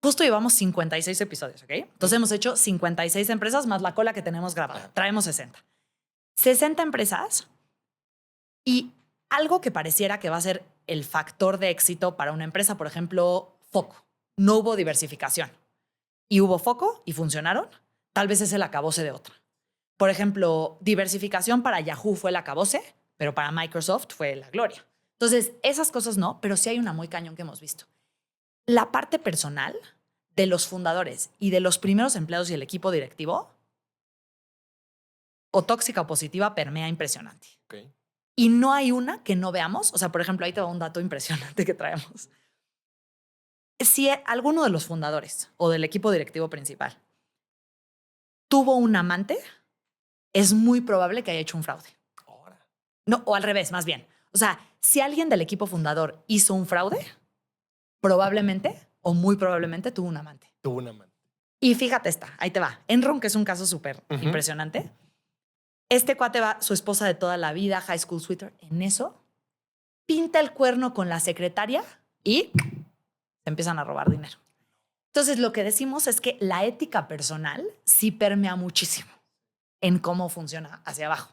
Justo llevamos 56 episodios, ¿ok? Entonces hemos hecho 56 empresas más la cola que tenemos grabada. Traemos 60. 60 empresas y algo que pareciera que va a ser el factor de éxito para una empresa, por ejemplo, foco. No hubo diversificación. Y hubo foco y funcionaron. Tal vez es el acabose de otra. Por ejemplo, diversificación para Yahoo fue el acabose, pero para Microsoft fue la gloria. Entonces, esas cosas no, pero sí hay una muy cañón que hemos visto. La parte personal de los fundadores y de los primeros empleados y el equipo directivo, o tóxica o positiva, permea impresionante. Okay. Y no hay una que no veamos. O sea, por ejemplo, ahí te va un dato impresionante que traemos. Si alguno de los fundadores o del equipo directivo principal tuvo un amante, es muy probable que haya hecho un fraude. Ahora. No, o al revés, más bien. O sea, si alguien del equipo fundador hizo un fraude, probablemente o muy probablemente tuvo un amante. Y fíjate ahí te va. Enron, que es un caso súper impresionante. Este cuate va, su esposa de toda la vida, high school sweetheart, en eso, pinta el cuerno con la secretaria y se empiezan a robar dinero. Entonces, lo que decimos es que la ética personal sí permea muchísimo en cómo funciona hacia abajo.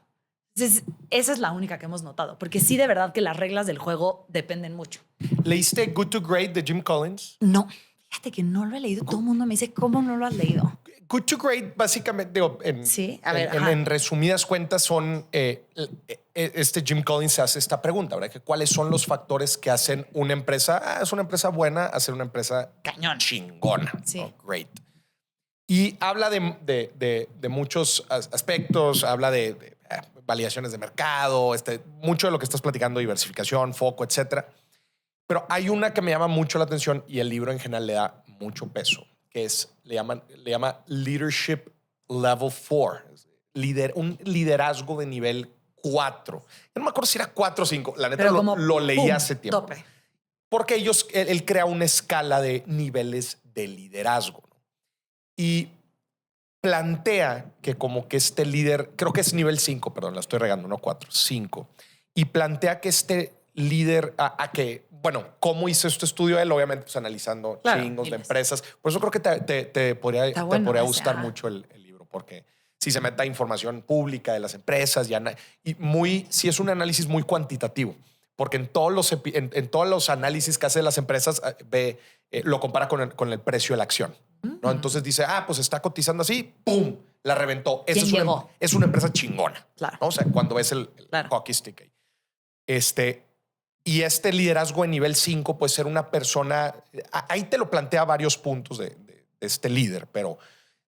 Entonces, esa es la única que hemos notado, porque sí, de verdad que las reglas del juego dependen mucho. ¿Leíste Good to Great de Jim Collins? No, fíjate que no lo he leído. Todo el mundo me dice, ¿cómo no lo has leído? Good to Great, básicamente, digo, Sí, a ver, en resumidas cuentas, son este Jim Collins hace esta pregunta, ¿verdad? Que ¿cuáles son los factores que hacen una empresa? Es una empresa buena, hacer una empresa cañón, chingona. Sí. ¿No? Great. Y habla de muchos aspectos, habla de validaciones de mercado, mucho de lo que estás platicando, diversificación, foco, etcétera. Pero hay una que me llama mucho la atención y el libro en general le da mucho peso, que le llama Leadership Level 4, un liderazgo de nivel 4. Yo no me acuerdo si era 4 o 5, la neta lo leí hace tiempo. Tope. Porque él crea una escala de niveles de liderazgo, ¿no? Y plantea que como que este líder, creo que es nivel 5, perdón, la estoy regando, no 4, 5. Y plantea que este líder, bueno, ¿cómo hizo este estudio él? Obviamente, pues analizando chingos de empresas. Por eso creo que te podría gustar mucho el libro, porque si se mete información pública de las empresas, sí es un análisis muy cuantitativo, porque en todos los análisis que hace de las empresas lo compara con el precio de la acción. ¿No? Entonces dice, pues está cotizando así, ¡pum! La reventó. Es una empresa chingona. Claro. ¿No? O sea, cuando ves el hockey stick ahí. Y este liderazgo en nivel 5 puede ser una persona, ahí te lo plantea varios puntos de este líder, pero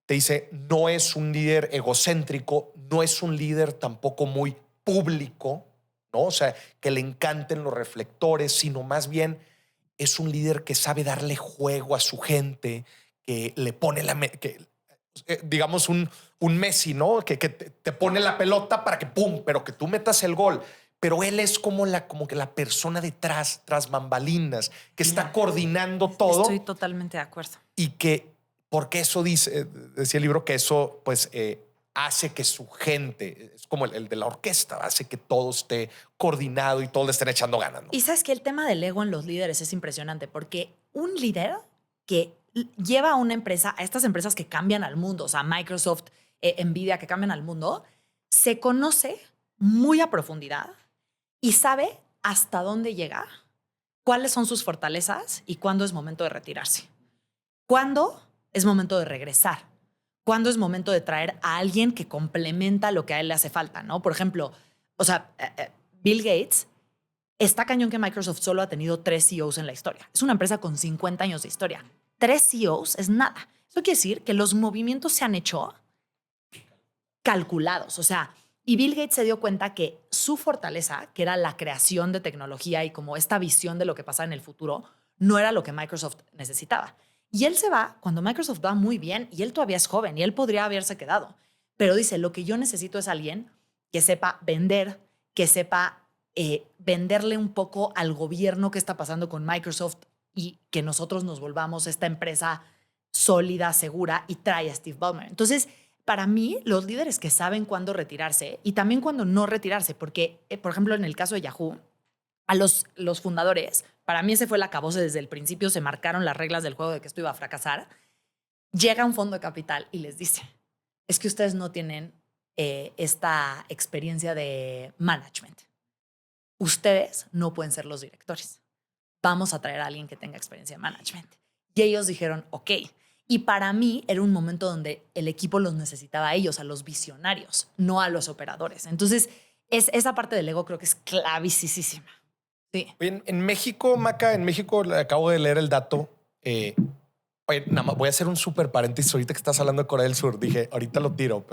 te dice, no es un líder egocéntrico, no es un líder tampoco muy público, ¿no? O sea, que le encanten los reflectores, sino más bien es un líder que sabe darle juego a su gente, que le pone digamos un Messi, ¿no? Que te pone la pelota para que pum, pero que tú metas el gol. Pero él es como que la persona detrás, tras bambalinas, que está coordinando todo. Estoy totalmente de acuerdo. Y porque eso decía el libro, que eso pues hace que su gente, es como el de la orquesta, hace que todo esté coordinado y todos le estén echando ganas, ¿no? Y sabes que el tema del ego en los líderes es impresionante, porque un líder que lleva a una empresa, a estas empresas que cambian al mundo, o sea, Microsoft, Nvidia, que cambian al mundo, se conoce muy a profundidad y sabe hasta dónde llegar, cuáles son sus fortalezas y cuándo es momento de retirarse. Cuándo es momento de regresar. Cuándo es momento de traer a alguien que complementa lo que a él le hace falta, ¿no? Por ejemplo, o sea, Bill Gates, está cañón que Microsoft solo ha tenido 3 CEOs en la historia. Es una empresa con 50 años de historia. 3 CEOs es nada. Eso quiere decir que los movimientos se han hecho calculados. O sea, y Bill Gates se dio cuenta que su fortaleza, que era la creación de tecnología y como esta visión de lo que pasa en el futuro, no era lo que Microsoft necesitaba. Y él se va cuando Microsoft va muy bien y él todavía es joven y él podría haberse quedado. Pero dice, lo que yo necesito es alguien que sepa vender, que sepa venderle un poco al gobierno que está pasando con Microsoft y que nosotros nos volvamos esta empresa sólida, segura, y trae a Steve Ballmer. Entonces, para mí, los líderes que saben cuándo retirarse y también cuándo no retirarse, porque, por ejemplo, en el caso de Yahoo, a los fundadores, para mí ese fue el acabose desde el principio, se marcaron las reglas del juego de que esto iba a fracasar. Llega un fondo de capital y les dice, es que ustedes no tienen esta experiencia de management. Ustedes no pueden ser los directores. Vamos a traer a alguien que tenga experiencia de management. Y ellos dijeron, ok. Y para mí era un momento donde el equipo los necesitaba a ellos, a los visionarios, no a los operadores. Entonces, esa parte del ego creo que es clavísima. Sí. En México, Maca, acabo de leer el dato. Oye, nada más voy a hacer un súper paréntesis ahorita que estás hablando de Corea del Sur. Dije, ahorita lo tiro,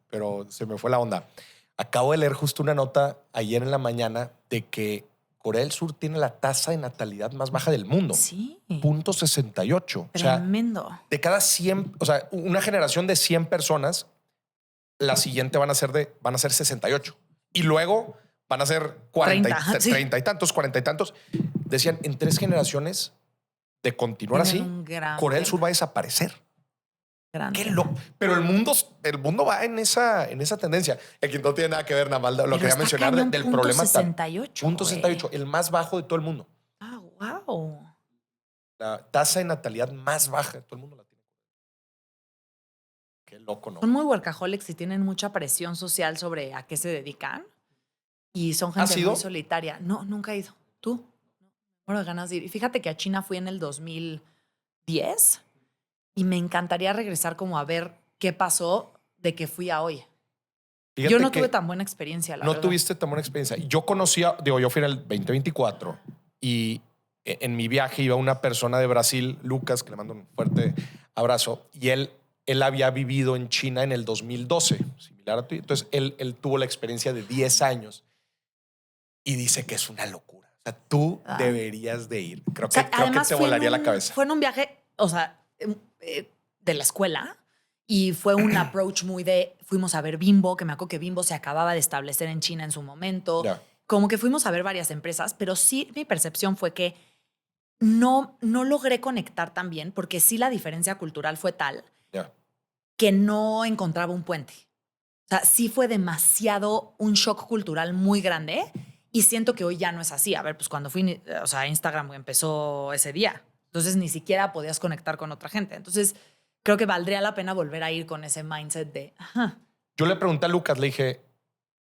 pero se me fue la onda. Acabo de leer justo una nota ayer en la mañana de que Corea del Sur tiene la tasa de natalidad más baja del mundo. Sí. 0.68. Tremendo. O sea, de cada 100, o sea, una generación de 100 personas, la siguiente van a ser 68. Y luego van a ser 40 y tantos, 40 y tantos. Decían, en 3 generaciones de continuar así, Corea del Sur va a desaparecer. Pero el mundo va en esa tendencia. El que no tiene nada que ver, nada más lo quería mencionar del problema. 0.68, el más bajo de todo el mundo. Ah, wow. La tasa de natalidad más baja de todo el mundo la tiene. Qué loco, ¿no? Son muy workaholics y tienen mucha presión social sobre a qué se dedican. Y son gente muy solitaria. No, nunca he ido. ¿Tú? Bueno, ganas de ir. Y fíjate que a China fui en el 2010 y me encantaría regresar como a ver qué pasó de que fui a hoy. Fíjate Yo no que tuve tan buena experiencia, la no verdad. tuviste tan buena experiencia. Yo conocía, yo fui en el 2024 y en mi viaje iba una persona de Brasil, Lucas, que le mando un fuerte abrazo, y él había vivido en China en el 2012, similar a ti. Entonces, él tuvo la experiencia de 10 años y dice que es una locura. O sea, tú deberías de ir. Creo O sea, que te volaría la cabeza. Fue en un viaje, o sea, de la escuela y fue un approach muy de, fuimos a ver Bimbo, que me acuerdo que Bimbo se acababa de establecer en China en su momento. Ya. Como que fuimos a ver varias empresas, pero sí mi percepción fue que no logré conectar tan bien porque sí la diferencia cultural fue tal Ya. que no encontraba un puente. O sea, sí fue demasiado un shock cultural muy grande y siento que hoy ya no es así. A ver, pues cuando fui, o sea, Instagram empezó ese día. Entonces ni siquiera podías conectar con otra gente. Entonces creo que valdría la pena volver a ir con ese mindset de, ajá. Yo le pregunté a Lucas, le dije,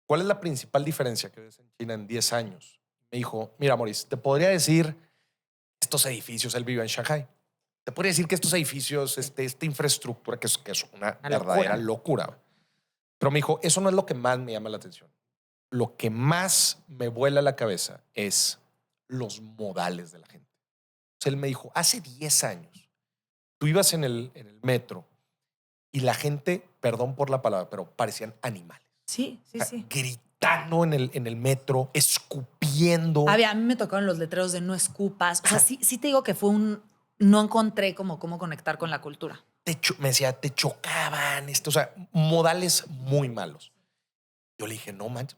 ¿cuál es la principal diferencia que ves en China en 10 años? Me dijo, mira, Maurice, te podría decir estos edificios, él vive en Shanghai. Te podría decir que estos edificios, esta infraestructura, que es una verdadera locura. Pero me dijo, eso no es lo que más me llama la atención. Lo que más me vuela la cabeza es los modales de la gente. O sea, él me dijo, hace 10 años, tú ibas en el metro y la gente, perdón por la palabra, pero parecían animales. Sí, sí, O sea, sí. gritando en el metro, escupiendo. A mí me tocaron los letreros de no escupas. O sea, sí te digo que fue no encontré cómo conectar con la cultura. Me decía, te chocaban, o sea, modales muy malos. Yo le dije, no manches,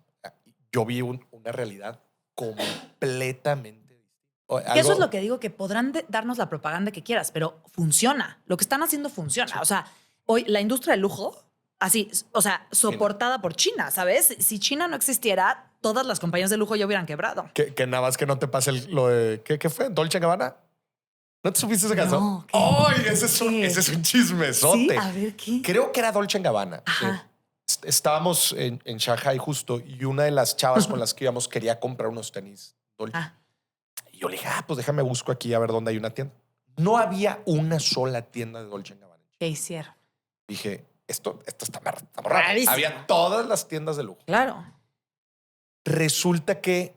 yo vi una realidad completamente distinta. Eso es lo que digo, que podrán darnos la propaganda que quieras, pero funciona. Lo que están haciendo funciona. Sí. O sea, hoy la industria del lujo, así, o sea, soportada por China, ¿sabes? Si China no existiera, todas las compañías de lujo ya hubieran quebrado. Que nada más que no te pase lo de, ¿qué fue? ¿Dolce & Gabbana? ¿No te supiste ese caso? No, ¡Ay! Ese es un chismesote. Sí, a ver, ¿qué? Creo que era Dolce & Gabbana. Ajá. Estábamos en Shanghai justo y una de las chavas con las que íbamos quería comprar unos tenis Dolce. Y yo le dije, pues déjame busco aquí a ver dónde hay una tienda. No había una sola tienda de Dolce & Gabbana. ¿Qué hicieron? Dije, esto está raro. Había todas las tiendas de lujo. Claro. Resulta que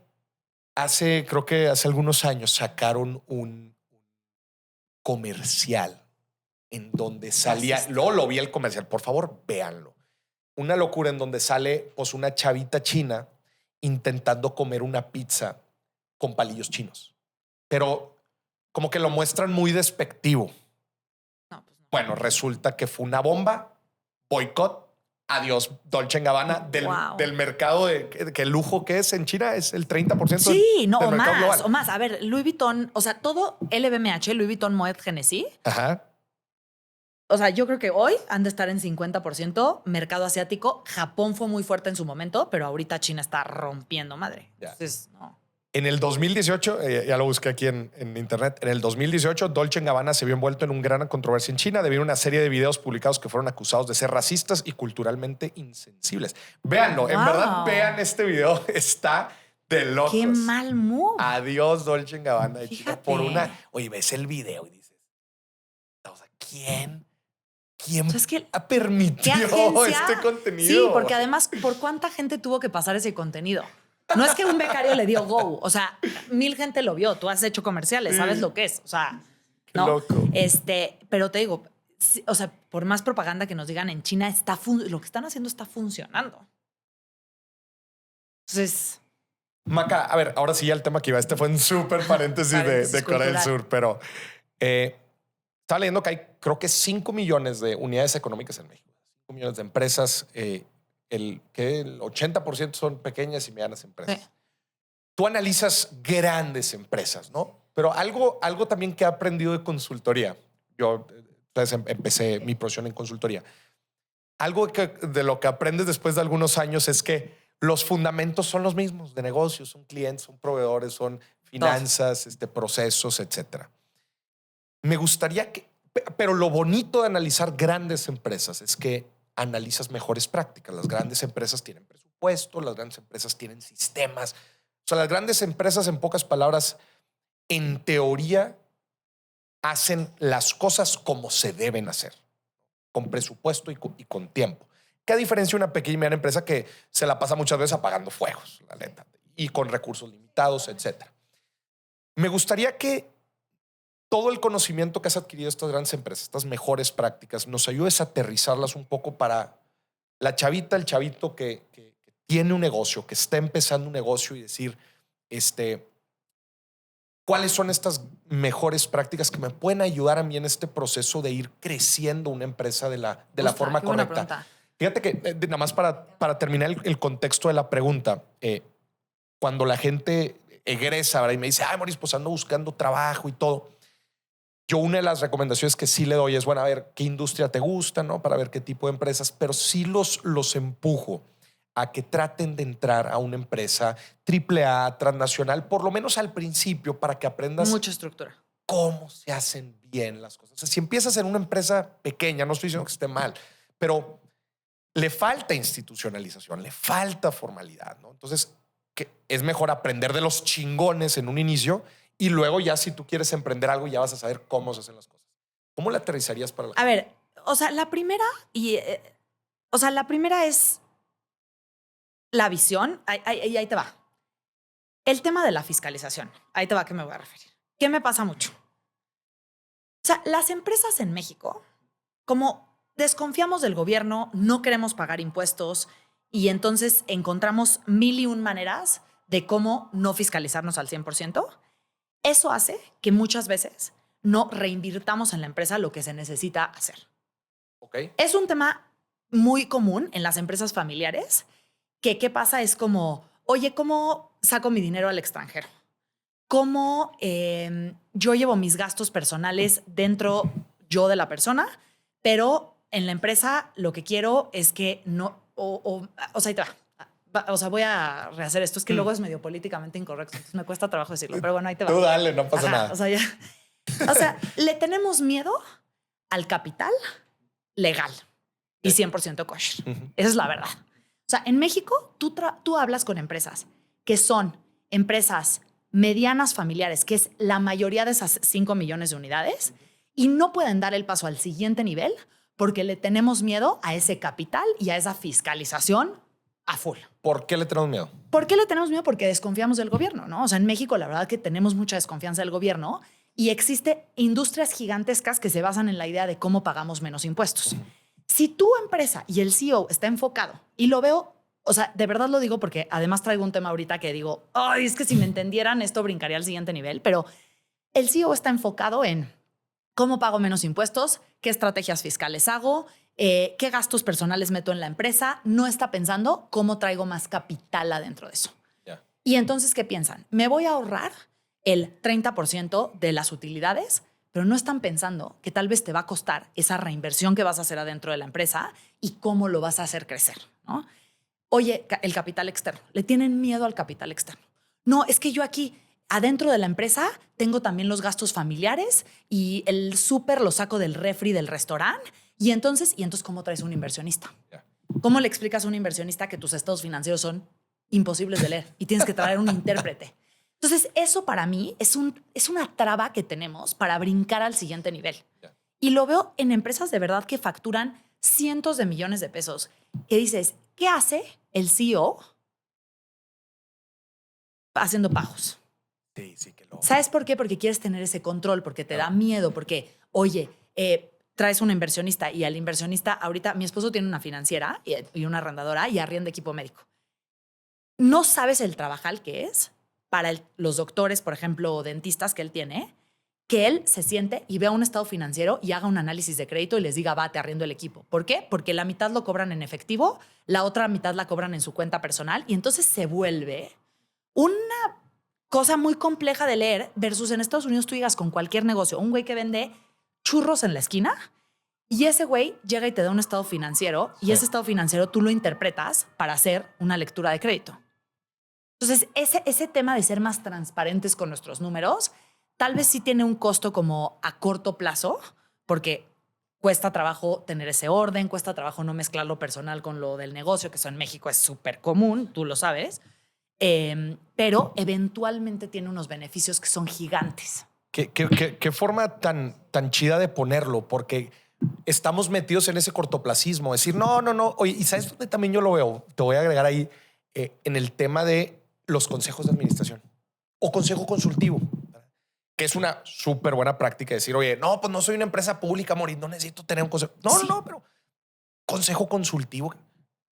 creo que hace algunos años sacaron un comercial en donde salía, luego lo vi el comercial, por favor, véanlo. Una locura en donde sale pues una chavita china intentando comer una pizza con palillos chinos. Pero como que lo muestran muy despectivo. No, pues no. Bueno, resulta que fue una bomba, boicot, adiós, Dolce & Gabbana, del mercado que el lujo que es en China es el 30% sí, no, del o mercado más, global. o más. A ver, Louis Vuitton, o sea, todo LVMH, Louis Vuitton, Moet Hennessy. Ajá. O sea, yo creo que hoy han de estar en 50% mercado asiático. Japón fue muy fuerte en su momento, pero ahorita China está rompiendo madre. Ya. Entonces, no. En el 2018, ya lo busqué aquí en internet, en el 2018 Dolce & Gabbana se vio envuelto en una gran controversia en China debido a una serie de videos publicados que fueron acusados de ser racistas y culturalmente insensibles. Véanlo, Wow. En verdad vean este video, está de locos. Qué mal move. Adiós Dolce & Gabbana de China Fíjate. por una... Oye, ves el video y dices, o sea, ¿quién O sea, es que, permitió este contenido? Sí, porque además, ¿por cuánta gente tuvo que pasar ese contenido? No es que un becario le dio go. O sea, 1000 gente lo vio. Tú has hecho comerciales, sabes lo que es. O sea, Qué no. loco. Pero te digo, o sea, por más propaganda que nos digan en China, lo que están haciendo está funcionando. Entonces, Maca, a ver, ahora sí ya el tema que iba. Este fue un súper paréntesis de Corea del Sur, pero estaba leyendo que hay, creo que 5 millones de unidades económicas en México. 5 millones de empresas. El 80% son pequeñas y medianas empresas. Sí. Tú analizas grandes empresas, ¿no? Pero algo también que he aprendido de consultoría. Yo entonces empecé mi profesión en consultoría. Algo de lo que aprendes después de algunos años es que los fundamentos son los mismos de negocios, son clientes, son proveedores, son finanzas, procesos, etcétera. Me gustaría pero lo bonito de analizar grandes empresas es que analizas mejores prácticas. Las grandes empresas tienen presupuesto, las grandes empresas tienen sistemas. O sea, las grandes empresas, en pocas palabras, en teoría, hacen las cosas como se deben hacer. con presupuesto y con tiempo. ¿Qué diferencia una pequeña y mediana empresa que se la pasa muchas veces apagando fuegos, la neta, y con recursos limitados, etcétera? Me gustaría que todo el conocimiento que has adquirido de estas grandes empresas, estas mejores prácticas, nos ayudes a aterrizarlas un poco para la chavita, el chavito que tiene un negocio, que está empezando un negocio y decir, ¿cuáles son estas mejores prácticas que me pueden ayudar a mí en este proceso de ir creciendo una empresa de la forma correcta? Fíjate que nada más para terminar el contexto de la pregunta, cuando la gente egresa, ¿verdad? Y me dice, ay, Maurice, pues ando buscando trabajo y todo. Yo una de las recomendaciones que sí le doy es, bueno, a ver qué industria te gusta, ¿no? Para ver qué tipo de empresas, pero sí los empujo a que traten de entrar a una empresa AAA, transnacional, por lo menos al principio, para que aprendas mucha estructura, cómo se hacen bien las cosas. O sea, si empiezas en una empresa pequeña, no estoy diciendo que esté mal, pero le falta institucionalización, le falta formalidad, ¿no? Entonces, que es mejor aprender de los chingones en un inicio y luego ya si tú quieres emprender algo ya vas a saber cómo se hacen las cosas. ¿Cómo la aterrizarías para la gente? A ver, o sea, la primera es la visión. Ahí te va. El tema de la fiscalización. Ahí te va, ¿a qué me voy a referir? ¿Qué me pasa mucho? O sea, las empresas en México, como desconfiamos del gobierno, no queremos pagar impuestos y entonces encontramos 1001 maneras de cómo no fiscalizarnos al 100%. Eso hace que muchas veces no reinvirtamos en la empresa lo que se necesita hacer. Okay. Es un tema muy común en las empresas familiares que qué pasa es como, oye, ¿cómo saco mi dinero al extranjero? ¿Cómo yo llevo mis gastos personales dentro yo de la persona, pero en la empresa lo que quiero es que no, o sea, ahí te va. O sea, voy a rehacer esto. Es que luego es medio políticamente incorrecto. Entonces me cuesta trabajo decirlo, pero bueno, ahí te va. Tú dale, no pasa Ajá, nada. O sea, le tenemos miedo al capital legal y 100% kosher. Esa es la verdad. O sea, en México tú hablas con empresas que son empresas medianas familiares, que es la mayoría de esas 5 millones de unidades, y no pueden dar el paso al siguiente nivel porque le tenemos miedo a ese capital y a esa fiscalización a full. ¿Por qué le tenemos miedo? ¿Por qué le tenemos miedo? Porque desconfiamos del gobierno, ¿no? O sea, en México la verdad que tenemos mucha desconfianza del gobierno y existe industrias gigantescas que se basan en la idea de cómo pagamos menos impuestos. Si tu empresa y el CEO está enfocado, y lo veo, o sea, de verdad lo digo porque además traigo un tema ahorita que digo, ay, es que si me entendieran esto brincaría al siguiente nivel, pero el CEO está enfocado en cómo pago menos impuestos, qué estrategias fiscales hago, qué gastos personales meto en la empresa, no está pensando cómo traigo más capital adentro de eso. Yeah. Y entonces, ¿qué piensan? Me voy a ahorrar el 30% de las utilidades, pero no están pensando que tal vez te va a costar esa reinversión que vas a hacer adentro de la empresa y cómo lo vas a hacer crecer, ¿no? Oye, el capital externo. Le tienen miedo al capital externo. No, es que yo aquí, adentro de la empresa, tengo también los gastos familiares y el súper lo saco del refri del restaurante. Y entonces, ¿cómo traes un inversionista? Yeah. ¿Cómo le explicas a un inversionista que tus estados financieros son imposibles de leer y tienes que traer un intérprete? Entonces, eso para mí es una traba que tenemos para brincar al siguiente nivel. Yeah. Y lo veo en empresas de verdad que facturan cientos de millones de pesos. Que dices, ¿qué hace el CEO haciendo pagos? Sí, que lo... ¿Sabes por qué? Porque quieres tener ese control, porque te da miedo, porque, oye, traes un inversionista y al inversionista, ahorita mi esposo tiene una financiera y una arrendadora y arrienda equipo médico. No sabes el trabajal que es para los doctores, por ejemplo, o dentistas que él tiene, que él se siente y vea un estado financiero y haga un análisis de crédito y les diga, va, te arriendo el equipo. ¿Por qué? Porque la mitad lo cobran en efectivo, la otra mitad la cobran en su cuenta personal y entonces se vuelve una cosa muy compleja de leer versus en Estados Unidos tú digas con cualquier negocio, un güey que vende churros en la esquina y ese güey llega y te da un estado financiero y ese estado financiero tú lo interpretas para hacer una lectura de crédito. Entonces, ese tema de ser más transparentes con nuestros números, tal vez sí tiene un costo como a corto plazo, porque cuesta trabajo tener ese orden, cuesta trabajo no mezclar lo personal con lo del negocio, que eso en México es súper común, tú lo sabes, pero eventualmente tiene unos beneficios que son gigantes. ¿Qué forma tan chida de ponerlo? Porque estamos metidos en ese cortoplacismo. Decir, no. Oye, ¿y sabes dónde también yo lo veo? Te voy a agregar ahí en el tema de los consejos de administración o consejo consultivo, que es una súper buena práctica. Decir, oye, no, pues no soy una empresa pública, Moris, no necesito tener un consejo. No, pero consejo consultivo.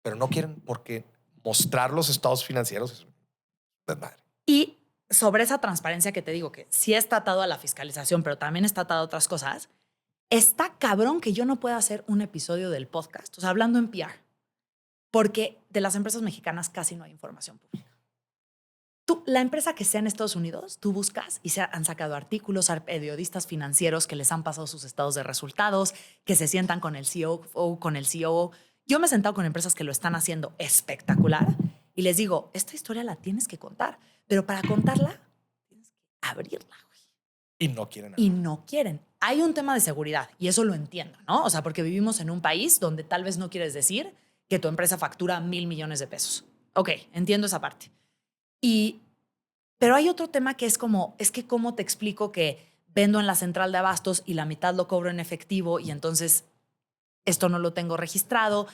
Pero no quieren porque mostrar los estados financieros es desmadre. Y sobre esa transparencia que te digo, que sí está atado a la fiscalización, pero también está atado a otras cosas, está cabrón que yo no pueda hacer un episodio del podcast, o sea, hablando en PR, porque de las empresas mexicanas casi no hay información pública. La empresa que sea en Estados Unidos, tú buscas y se han sacado artículos a periodistas financieros que les han pasado sus estados de resultados, que se sientan con el CEO o con el COO. Yo me he sentado con empresas que lo están haciendo espectacular y les digo, esta historia la tienes que contar, pero para contarla tienes que abrirla, güey. Y no quieren. Y no quieren. Hay un tema de seguridad y eso lo entiendo, ¿no? O sea, porque vivimos en un país donde tal vez no quieres decir que tu empresa factura 1,000 millones de pesos. Ok, entiendo esa parte. Pero hay otro tema que es que cómo te explico que vendo en la central de abastos y la mitad lo cobro en efectivo y entonces esto no lo tengo registrado.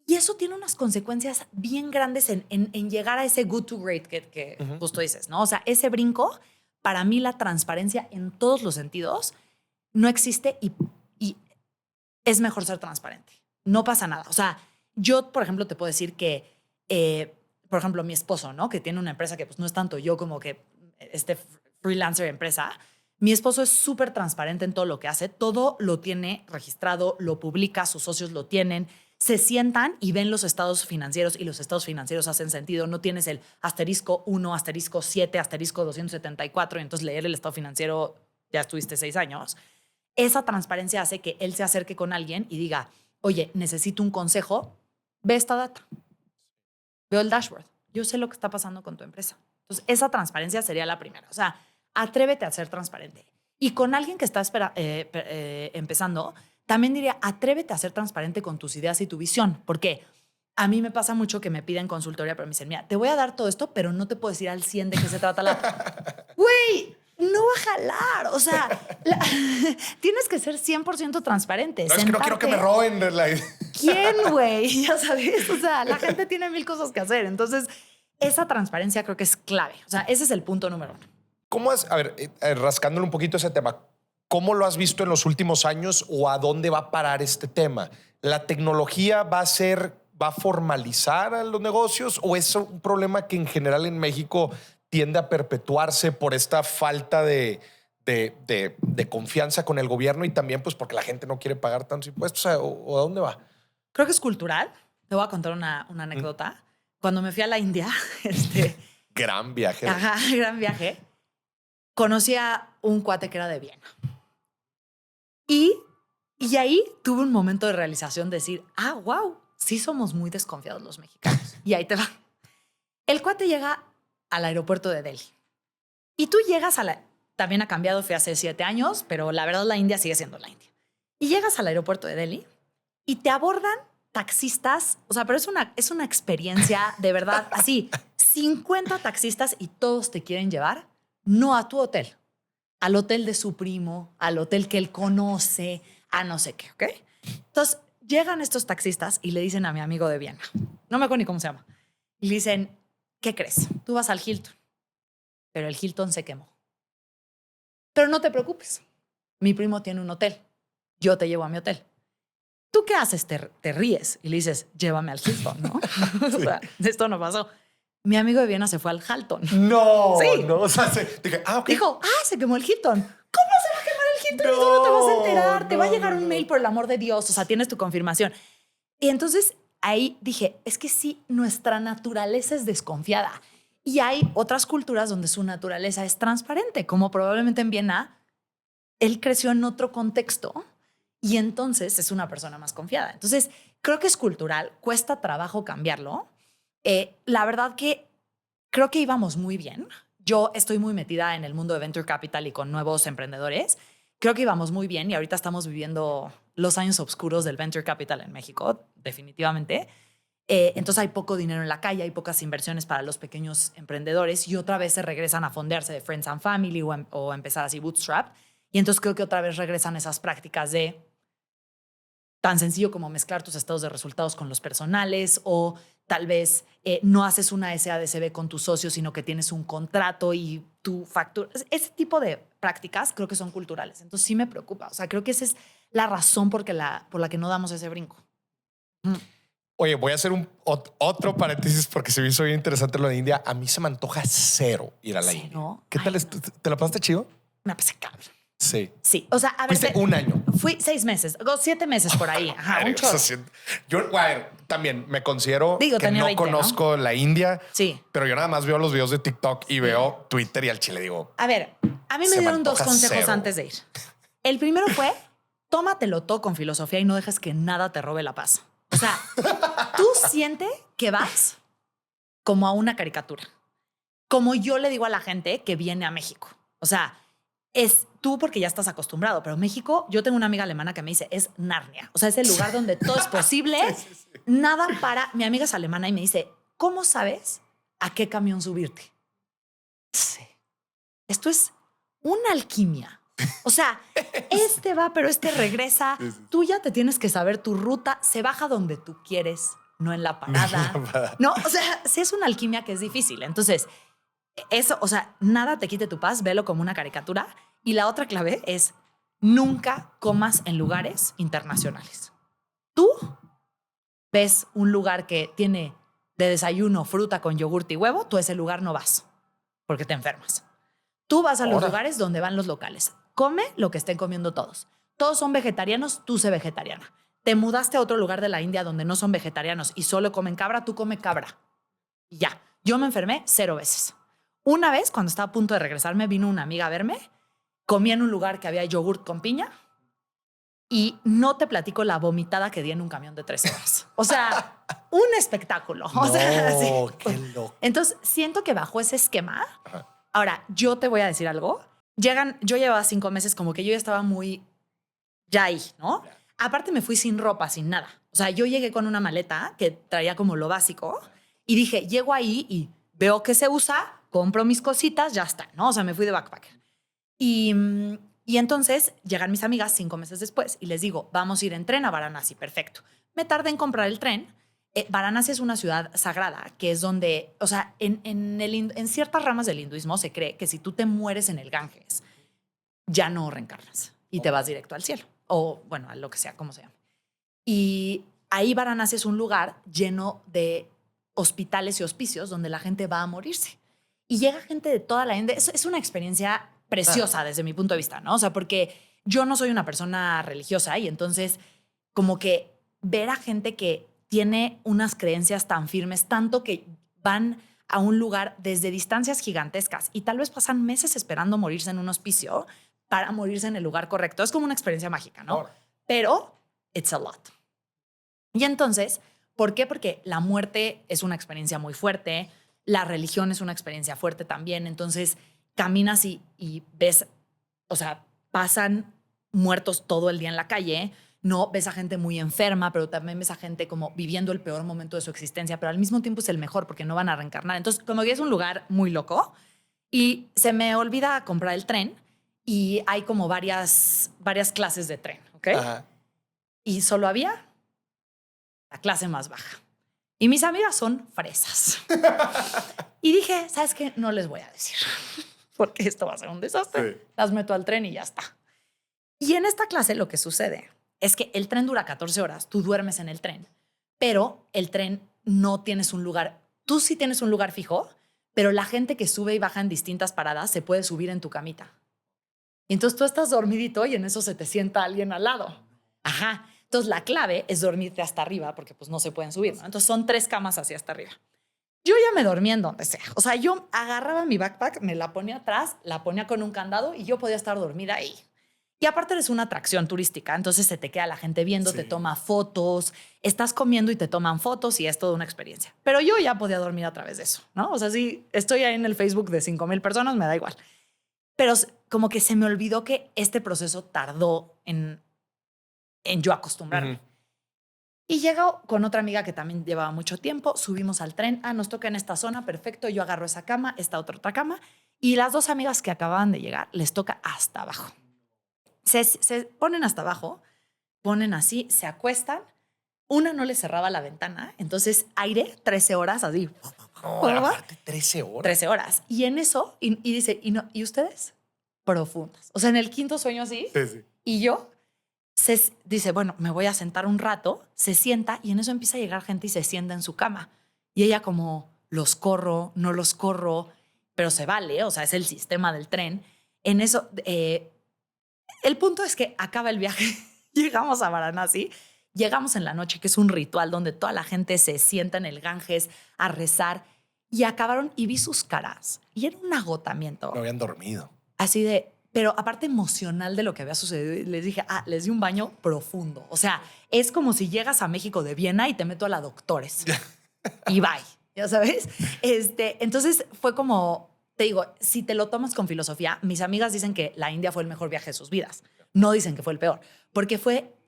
Y eso tiene unas consecuencias bien grandes en llegar a ese good to great que justo dices, ¿no? O sea, ese brinco, para mí la transparencia en todos los sentidos no existe y es mejor ser transparente. No pasa nada. O sea, yo, por ejemplo, te puedo decir que por ejemplo, mi esposo, ¿no? Que tiene una empresa que pues no es tanto yo como que este freelancer empresa. Mi esposo es súper transparente en todo lo que hace. Todo lo tiene registrado, lo publica, sus socios lo tienen. Se sientan y ven los estados financieros y los estados financieros hacen sentido. No tienes el asterisco 1, asterisco 7, asterisco 274 y entonces leer el estado financiero ya estuviste 6 años. Esa transparencia hace que él se acerque con alguien y diga, oye, necesito un consejo, ve esta data. Veo el dashboard. Yo sé lo que está pasando con tu empresa. Entonces, esa transparencia sería la primera. O sea, atrévete a ser transparente. Y con alguien que está empezando, también diría, atrévete a ser transparente con tus ideas y tu visión. Porque a mí me pasa mucho que me piden consultoría, pero me dicen, mira, te voy a dar todo esto, pero no te puedo decir al 100 de qué se trata la... Güey, no va a jalar. O sea, tienes que ser 100% transparente. No, es que no quiero que me roben. ¿Quién, güey? Ya sabes. O sea, la gente tiene 1,000 cosas que hacer. Entonces, esa transparencia creo que es clave. O sea, ese es el punto número 1. ¿Cómo es? A ver, rascándole un poquito ese tema, ¿cómo lo has visto en los últimos años o a dónde va a parar este tema? ¿La tecnología va a formalizar a los negocios o es un problema que en general en México tiende a perpetuarse por esta falta de confianza con el gobierno y también pues porque la gente no quiere pagar tantos impuestos? ¿O a dónde va? Creo que es cultural. Te voy a contar una anécdota. Cuando me fui a la India, Gran viaje. Ajá, gran viaje. Conocí a un cuate que era de Viena. Y ahí tuve un momento de realización de decir, wow, sí somos muy desconfiados los mexicanos. Y ahí te va. El cuate llega al aeropuerto de Delhi. Y tú llegas también ha cambiado, fue hace 7 años, pero la verdad la India sigue siendo la India. Y llegas al aeropuerto de Delhi y te abordan taxistas, o sea, pero es una experiencia de verdad, así, 50 taxistas y todos te quieren llevar, no a tu hotel, al hotel de su primo, al hotel que él conoce, a no sé qué, ¿ok? Entonces, llegan estos taxistas y le dicen a mi amigo de Viena, no me acuerdo ni cómo se llama, y le dicen, ¿qué crees? Tú vas al Hilton, pero el Hilton se quemó. Pero no te preocupes, mi primo tiene un hotel, yo te llevo a mi hotel. ¿Tú qué haces? Te ríes y le dices, llévame al Hilton, ¿no? Sí. O sea, esto no pasó. Mi amigo de Viena se fue al Halton. No, sí. No, o sea, dije, okay. Dijo, se quemó el Hilton. ¿Cómo se va a quemar el Hilton? Tú no te vas a enterar. Te va a llegar un mail, por el amor de Dios. O sea, tienes tu confirmación. Y entonces ahí dije, es que sí, nuestra naturaleza es desconfiada. Y hay otras culturas donde su naturaleza es transparente, como probablemente en Viena, él creció en otro contexto y entonces es una persona más confiada. Entonces, creo que es cultural, cuesta trabajo cambiarlo. La verdad que creo que íbamos muy bien. Yo estoy muy metida en el mundo de Venture Capital y con nuevos emprendedores. Creo que íbamos muy bien y ahorita estamos viviendo los años oscuros del Venture Capital en México, definitivamente. Entonces hay poco dinero en la calle, hay pocas inversiones para los pequeños emprendedores y otra vez se regresan a fondearse de Friends and Family o empezar así bootstrap. Y entonces creo que otra vez regresan esas prácticas de tan sencillo como mezclar tus estados de resultados con los personales, o tal vez no haces una SADCB con tu socio, sino que tienes un contrato y tu factura. Ese tipo de prácticas creo que son culturales. Entonces sí me preocupa. O sea, creo que esa es la razón por la que no damos ese brinco. Oye, voy a hacer otro paréntesis porque se me hizo bien interesante lo de India. A mí se me antoja cero ir a la India. ¿Qué tal? ¿Te la pasaste chido? Me pasé cabrón. Sí. Sí, o sea, a ver. Fuiste un año. Fui 6 meses, 7 meses por ahí. Ajá, un chorro. Yo también me considero que tenía no 20, conozco la India. Sí. Pero yo nada más veo los videos de TikTok y veo Twitter y al chile digo. A ver, a mí me dieron 2 consejos antes de ir. El primero fue, tómatelo todo con filosofía y no dejes que nada te robe la paz. O sea, tú siente que vas como a una caricatura. Como yo le digo a la gente que viene a México. O sea, es tú porque ya estás acostumbrado, pero México, yo tengo una amiga alemana que me dice, es Narnia. O sea, es el lugar donde todo es posible. Sí. Nada para... Mi amiga es alemana y me dice, ¿cómo sabes a qué camión subirte? Sí. Esto es una alquimia. O sea, este va, pero este regresa. Tú ya te tienes que saber tu ruta. Se baja donde tú quieres, no en la parada. No, o sea, sí es una alquimia que es difícil. Entonces, eso, o sea, nada te quite tu paz, velo como una caricatura. Y la otra clave es nunca comas en lugares internacionales. Tú ves un lugar que tiene de desayuno fruta con yogurt y huevo, tú a ese lugar no vas porque te enfermas. Tú vas a los lugares donde van los locales. Come lo que estén comiendo todos. Todos son vegetarianos, tú sé vegetariana. Te mudaste a otro lugar de la India donde no son vegetarianos y solo comen cabra, tú come cabra. Y ya. Yo me enfermé 0 veces. Una vez, cuando estaba a punto de regresarme, vino una amiga a verme. Comí en un lugar que había yogurt con piña y no te platico la vomitada que di en un camión de 3 horas. O sea, un espectáculo. No, o sea, sí. Qué loco. Entonces, siento que bajo ese esquema... Ahora, yo te voy a decir algo. Yo llevaba 5 meses como que yo ya estaba muy ya ahí, ¿no? Aparte me fui sin ropa, sin nada. O sea, yo llegué con una maleta que traía como lo básico y dije, llego ahí y veo que se usa, compro mis cositas, ya está, ¿no? O sea, me fui de backpacker. Y entonces llegan mis amigas 5 meses después y les digo, vamos a ir en tren a Varanasi, perfecto. Me tardé en comprar el tren. Varanasi es una ciudad sagrada, que es donde, o sea, en ciertas ramas del hinduismo se cree que si tú te mueres en el Ganges, ya no reencarnas y te vas directo al cielo. O, bueno, a lo que sea, como se llama. Y ahí Varanasi es un lugar lleno de hospitales y hospicios donde la gente va a morirse. Y llega gente de toda la India. Es una experiencia preciosa desde mi punto de vista, ¿no? O sea, porque yo no soy una persona religiosa y entonces como que ver a gente que tiene unas creencias tan firmes, tanto que van a un lugar desde distancias gigantescas y tal vez pasan meses esperando morirse en un hospicio para morirse en el lugar correcto. Es como una experiencia mágica, ¿no? Ahora. Pero it's a lot. Y entonces, ¿por qué? Porque la muerte es una experiencia muy fuerte, la religión es una experiencia fuerte también, entonces caminas y ves, o sea, pasan muertos todo el día en la calle, no ves a gente muy enferma, pero también ves a gente como viviendo el peor momento de su existencia, pero al mismo tiempo es el mejor porque no van a reencarnar. Entonces, como que es un lugar muy loco y se me olvida comprar el tren y hay como varias clases de tren, ¿ok? Ajá. Y solo había la clase más baja. Y mis amigas son fresas. Y dije, ¿sabes qué? No les voy a decir porque esto va a ser un desastre. Sí. Las meto al tren y ya está. Y en esta clase lo que sucede es que el tren dura 14 horas, tú duermes en el tren, pero el tren no tienes un lugar. Tú sí tienes un lugar fijo, pero la gente que sube y baja en distintas paradas se puede subir en tu camita. Y entonces tú estás dormidito y en eso se te sienta alguien al lado. Ajá. Entonces la clave es dormirte hasta arriba porque pues no se pueden subir, ¿no? Entonces son 3 camas hacia hasta arriba. Yo ya me dormía en donde sea. O sea, yo agarraba mi backpack, me la ponía atrás, la ponía con un candado y yo podía estar dormida ahí. Y aparte eres una atracción turística, entonces se te queda la gente viendo, sí. Te toma fotos, estás comiendo y te toman fotos y es toda una experiencia. Pero yo ya podía dormir a través de eso, ¿no? O sea, si estoy ahí en el Facebook de 5,000 personas, me da igual. Pero como que se me olvidó que este proceso tardó en yo acostumbrarme. Uh-huh. Y llego con otra amiga que también llevaba mucho tiempo, subimos al tren, nos toca en esta zona, perfecto, yo agarro esa cama, esta otra cama, y las 2 amigas que acababan de llegar les toca hasta abajo. Se ponen hasta abajo, ponen así, se acuestan. Una no le cerraba la ventana, entonces aire 13 horas así. No, aparte 13 horas. 13 horas. Y en eso, y dice, ¿y ustedes? Profundas. O sea, en el quinto sueño así. Sí. Y yo, dice, bueno, me voy a sentar un rato, se sienta y en eso empieza a llegar gente y se sienta en su cama. Y ella como, los corro, no los corro, pero se vale, o sea, es el sistema del tren. En eso, el punto es que acaba el viaje, llegamos a Varanasi, llegamos en la noche, que es un ritual donde toda la gente se sienta en el Ganges a rezar y acabaron y vi sus caras y era un agotamiento. No habían dormido. Así de, pero aparte emocional de lo que había sucedido. Y les dije, les di un baño profundo. O sea, es como si llegas a México de Viena y te meto a la Doctores. Y bye, ya sabes. Entonces fue como, te digo, si te lo tomas con filosofía, mis amigas dicen que la India fue el mejor viaje de sus vidas. No dicen que fue el peor, porque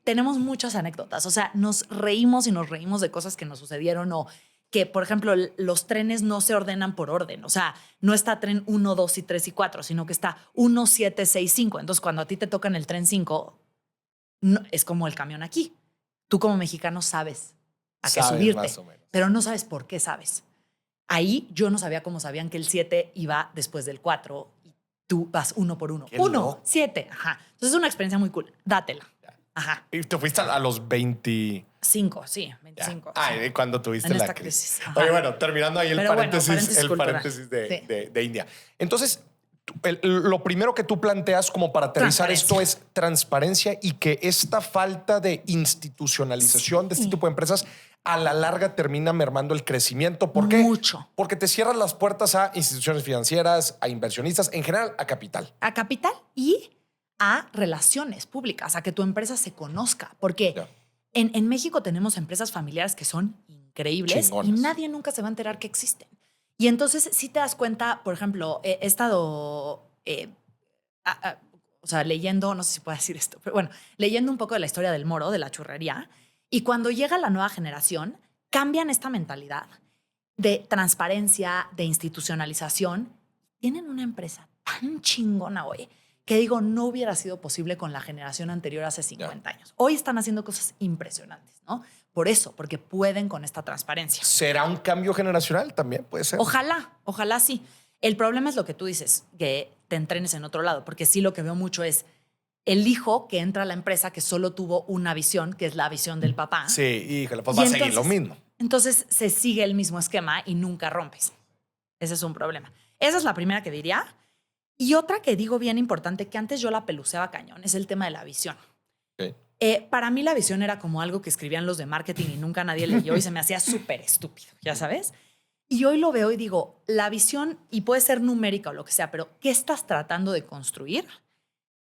tenemos muchas anécdotas. O sea, nos reímos y nos reímos de cosas que nos sucedieron o que, por ejemplo, los trenes no se ordenan por orden. O sea, no está tren 1, 2 y 3 y 4, sino que está 1, 7, 6, 5. Entonces, cuando a ti te toca en el tren 5, no, es como el camión aquí. Tú como mexicano sabes a qué subirte, más o menos, pero no sabes por qué sabes. Ahí yo no sabía cómo sabían que el 7 iba después del 4 y tú vas uno por uno. 1, 7. Ajá. Entonces es una experiencia muy cool. Dátela. Ajá. ¿Y te fuiste a los 25? Sí, 25. Ah, sí. cuando tuviste en la esta crisis. Ajá. Oye, bueno, terminando ahí el paréntesis cultural. de India. Entonces, lo primero que tú planteas como para aterrizar esto es transparencia y que esta falta de institucionalización de este tipo de empresas a la larga termina mermando el crecimiento. ¿Por qué? Mucho. Porque te cierras las puertas a instituciones financieras, a inversionistas, en general a capital. A capital y a relaciones públicas, a que tu empresa se conozca. Porque en México tenemos empresas familiares que son increíbles. Chingones. Y nadie nunca se va a enterar que existen. Y entonces, si te das cuenta, por ejemplo, he estado, o sea, leyendo, no sé si puedo decir esto, pero bueno, leyendo un poco de la historia del Moro, de la churrería, y cuando llega la nueva generación, cambian esta mentalidad de transparencia, de institucionalización. Tienen una empresa tan chingona hoy que digo, no hubiera sido posible con la generación anterior hace 50 años. Hoy están haciendo cosas impresionantes, ¿no? Por eso, porque pueden con esta transparencia. ¿Será un cambio generacional también? Puede ser. Ojalá sí. El problema es lo que tú dices, que te entrenes en otro lado, porque sí lo que veo mucho es el hijo que entra a la empresa que solo tuvo una visión, que es la visión del papá. Sí, híjole, pues va a seguir lo mismo. Entonces se sigue el mismo esquema y nunca rompes. Ese es un problema. Esa es la primera que diría. Y otra que digo bien importante, que antes yo la peluceaba cañón, es el tema de la visión. Okay. Para mí la visión era como algo que escribían los de marketing y nunca nadie leyó y se me hacía súper estúpido, ya sabes. Y hoy lo veo y digo, la visión, y puede ser numérica o lo que sea, pero ¿qué estás tratando de construir?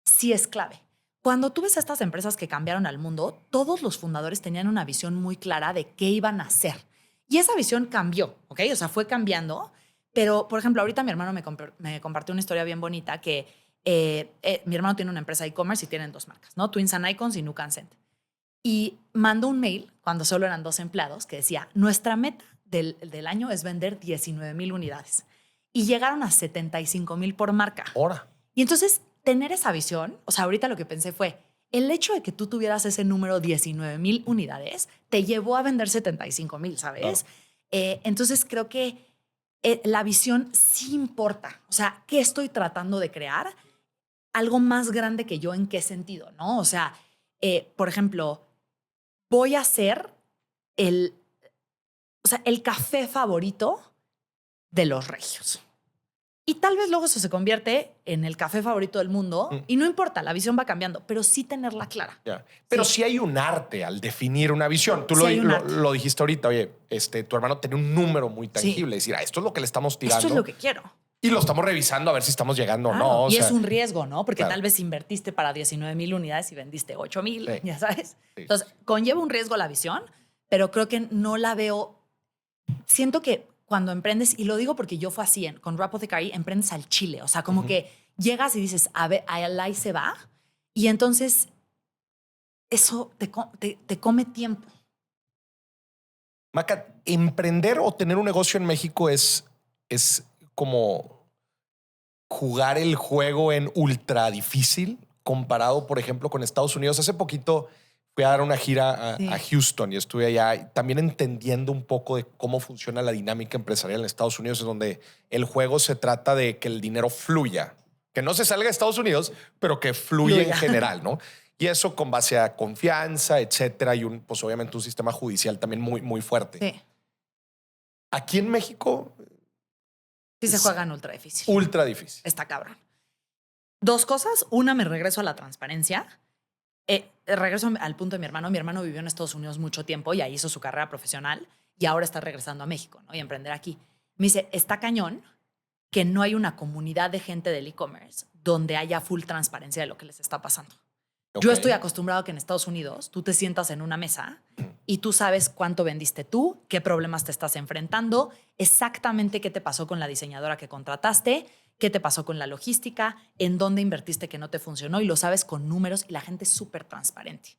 Sí es clave. Cuando tú ves a estas empresas que cambiaron al mundo, todos los fundadores tenían una visión muy clara de qué iban a hacer. Y esa visión cambió, ¿ok? O sea, fue cambiando. Pero, por ejemplo, ahorita mi hermano me compartió una historia bien bonita que mi hermano tiene una empresa de e-commerce y tienen 2 marcas, ¿no? Twins and Icons y Nuke and Scent. Y mandó un mail cuando solo eran 2 empleados que decía, nuestra meta del año es vender 19,000 unidades. Y llegaron a 75,000 por marca. Ahora. Y entonces, tener esa visión, o sea, ahorita lo que pensé fue, el hecho de que tú tuvieras ese número 19,000 unidades te llevó a vender 75,000, ¿sabes? Entonces, creo que la visión sí importa. O sea, ¿qué estoy tratando de crear? Algo más grande que yo, ¿en qué sentido? ¿No? O sea, por ejemplo, voy a hacer el café favorito de los regios. Y tal vez luego eso se convierte en el café favorito del mundo y no importa, la visión va cambiando, pero sí tenerla clara. Pero sí hay un arte al definir una visión. Tú lo dijiste ahorita, oye, tu hermano tenía un número muy tangible, decir, esto es lo que le estamos tirando. Esto es lo que quiero. Y lo estamos revisando a ver si estamos llegando o no. Y es un riesgo, ¿no? Porque tal vez invertiste para 19,000 unidades y vendiste 8,000, ya sabes. Sí. Entonces, conlleva un riesgo la visión, pero creo que no la veo. Siento que cuando emprendes, y lo digo porque yo fue así, con Rapothecary emprendes al chile. O sea, como que llegas y dices, a ver, ahí se va. Y entonces eso te come tiempo. Maca, emprender o tener un negocio en México es como jugar el juego en ultra difícil comparado, por ejemplo, con Estados Unidos. Hace poquito Fui a dar una gira Sí. a Houston y estuve allá también entendiendo un poco de cómo funciona la dinámica empresarial en Estados Unidos, es donde el juego se trata de que el dinero fluya, que no se salga de Estados Unidos, pero que fluya en general, ¿no? Y eso con base a confianza, etcétera, y pues obviamente un sistema judicial también muy, muy fuerte. Sí. Aquí en México Sí se es juegan ultra difícil. ultra difícil. Está cabrón. Dos cosas. Una, me regreso a la transparencia. Regreso al punto de mi hermano. Mi hermano vivió en Estados Unidos mucho tiempo y ahí hizo su carrera profesional y ahora está regresando a México, ¿no? Y a emprender aquí. Me dice, está cañón que no hay una comunidad de gente del e-commerce donde haya full transparencia de lo que les está pasando. Ok. Yo estoy acostumbrado a que en Estados Unidos tú te sientas en una mesa y tú sabes cuánto vendiste tú, qué problemas te estás enfrentando, exactamente qué te pasó con la diseñadora que contrataste, qué te pasó con la logística, en dónde invertiste que no te funcionó y lo sabes con números y la gente es súper transparente.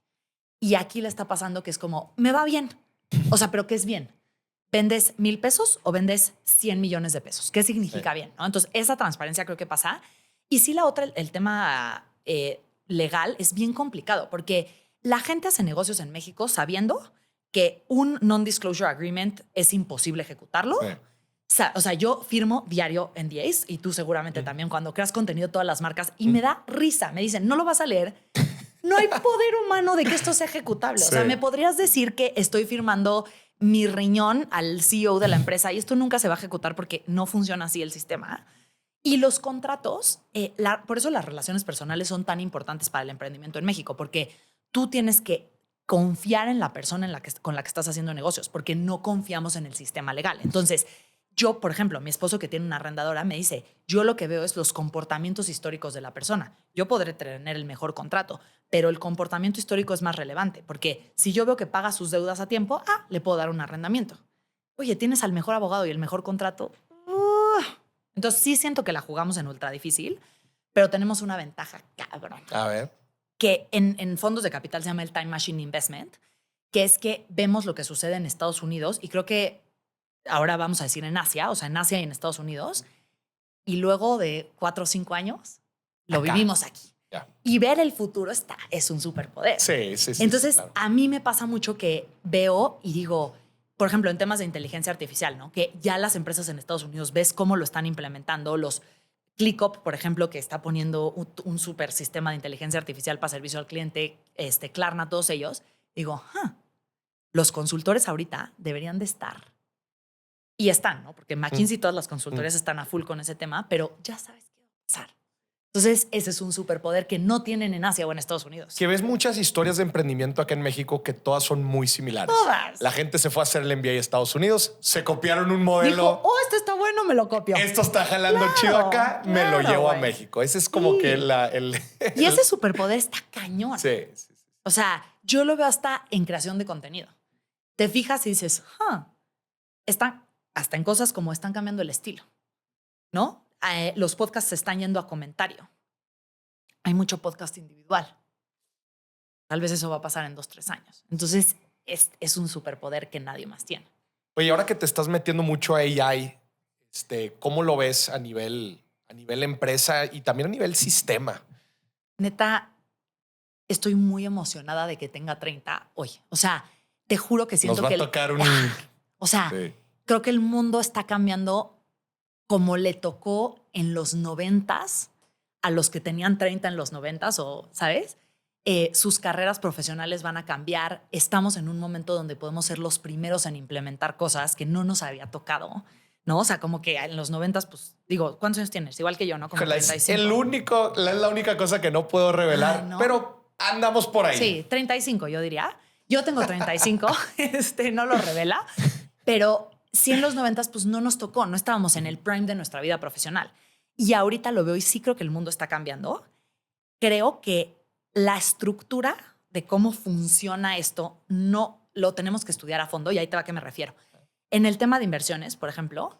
Y aquí le está pasando que es como, me va bien. O sea, ¿pero qué es bien? ¿Vendes 1,000 pesos o vendes 100 millones de pesos? ¿Qué significa Sí. bien? ¿No? Entonces, esa transparencia creo que pasa. Y sí, la otra, el tema legal es bien complicado porque la gente hace negocios en México sabiendo que un non-disclosure agreement es imposible ejecutarlo. Sí. O sea, yo firmo diario NDAs y tú seguramente también cuando creas contenido todas las marcas y me da risa. Me dicen, no lo vas a leer. No hay poder humano de que esto sea ejecutable. O sea, Sí. me podrías decir que estoy firmando mi riñón al CEO de la empresa y esto nunca se va a ejecutar porque no funciona así el sistema. Y los contratos, por eso las relaciones personales son tan importantes para el emprendimiento en México, porque tú tienes que confiar en la persona con la que estás haciendo negocios, porque no confiamos en el sistema legal. Entonces, yo, por ejemplo, mi esposo que tiene una arrendadora me dice, yo lo que veo es los comportamientos históricos de la persona. Yo podré tener el mejor contrato, pero el comportamiento histórico es más relevante, porque si yo veo que paga sus deudas a tiempo, le puedo dar un arrendamiento. Oye, tienes al mejor abogado y el mejor contrato. Entonces sí siento que la jugamos en ultra difícil, pero tenemos una ventaja cabrón. A ver. Que en fondos de capital se llama el Time Machine Investment, que es que vemos lo que sucede en Estados Unidos y creo que ahora vamos a decir en Asia, o sea, en Asia y en Estados Unidos, y luego de 4 o 5 años lo Acá. vivimos aquí. Ya. Y ver el futuro es un superpoder. Sí. Entonces, Claro. a mí me pasa mucho que veo y digo, por ejemplo, en temas de inteligencia artificial, ¿no? Que ya las empresas en Estados Unidos ves cómo lo están implementando. Los ClickUp, por ejemplo, que está poniendo un super sistema de inteligencia artificial para servicio al cliente, Klarna, todos ellos. Digo, los consultores ahorita deberían de estar. Y están, ¿no? Porque McKinsey y todas las consultorías están a full con ese tema, pero ya sabes qué va a pasar. Entonces, ese es un superpoder que no tienen en Asia o en Estados Unidos. Que ves muchas historias de emprendimiento acá en México que todas son muy similares. Todas. La gente se fue a hacer el MBA a Estados Unidos, se copiaron un modelo. Dijo, este está bueno, me lo copio. Esto está jalando Claro, chido acá, me lo claro, llevo a güey. México. Ese es como Sí. que Y ese superpoder está cañón. Sí. O sea, yo lo veo hasta en creación de contenido. Te fijas y dices, están hasta en cosas como están cambiando el estilo, ¿no? Los podcasts se están yendo a comentario. Hay mucho podcast individual. Tal vez eso va a pasar en 2, 3 años. Entonces, es un superpoder que nadie más tiene. Oye, ahora que te estás metiendo mucho a AI, ¿cómo lo ves a nivel empresa y también a nivel sistema? Neta, estoy muy emocionada de que tenga 30 hoy. O sea, te juro que siento Nos va que a tocar un... O sea, Sí. creo que el mundo está cambiando como le tocó en los 90s a los que tenían 30 en los 90s, o, ¿sabes? Sus carreras profesionales van a cambiar. Estamos en un momento donde podemos ser los primeros en implementar cosas que no nos había tocado, ¿no? O sea, como que en los 90s, pues, digo, ¿cuántos años tienes? Igual que yo, ¿no? Como Es 35. la única cosa que no puedo revelar, Ay, no. pero andamos por ahí. Sí, 35, yo diría. Yo tengo 35, no lo revela, pero sí en los 90s, pues no nos tocó, no estábamos en el prime de nuestra vida profesional. Y ahorita lo veo y sí creo que el mundo está cambiando. Creo que la estructura de cómo funciona esto no lo tenemos que estudiar a fondo y ahí te va a qué me refiero. En el tema de inversiones, por ejemplo,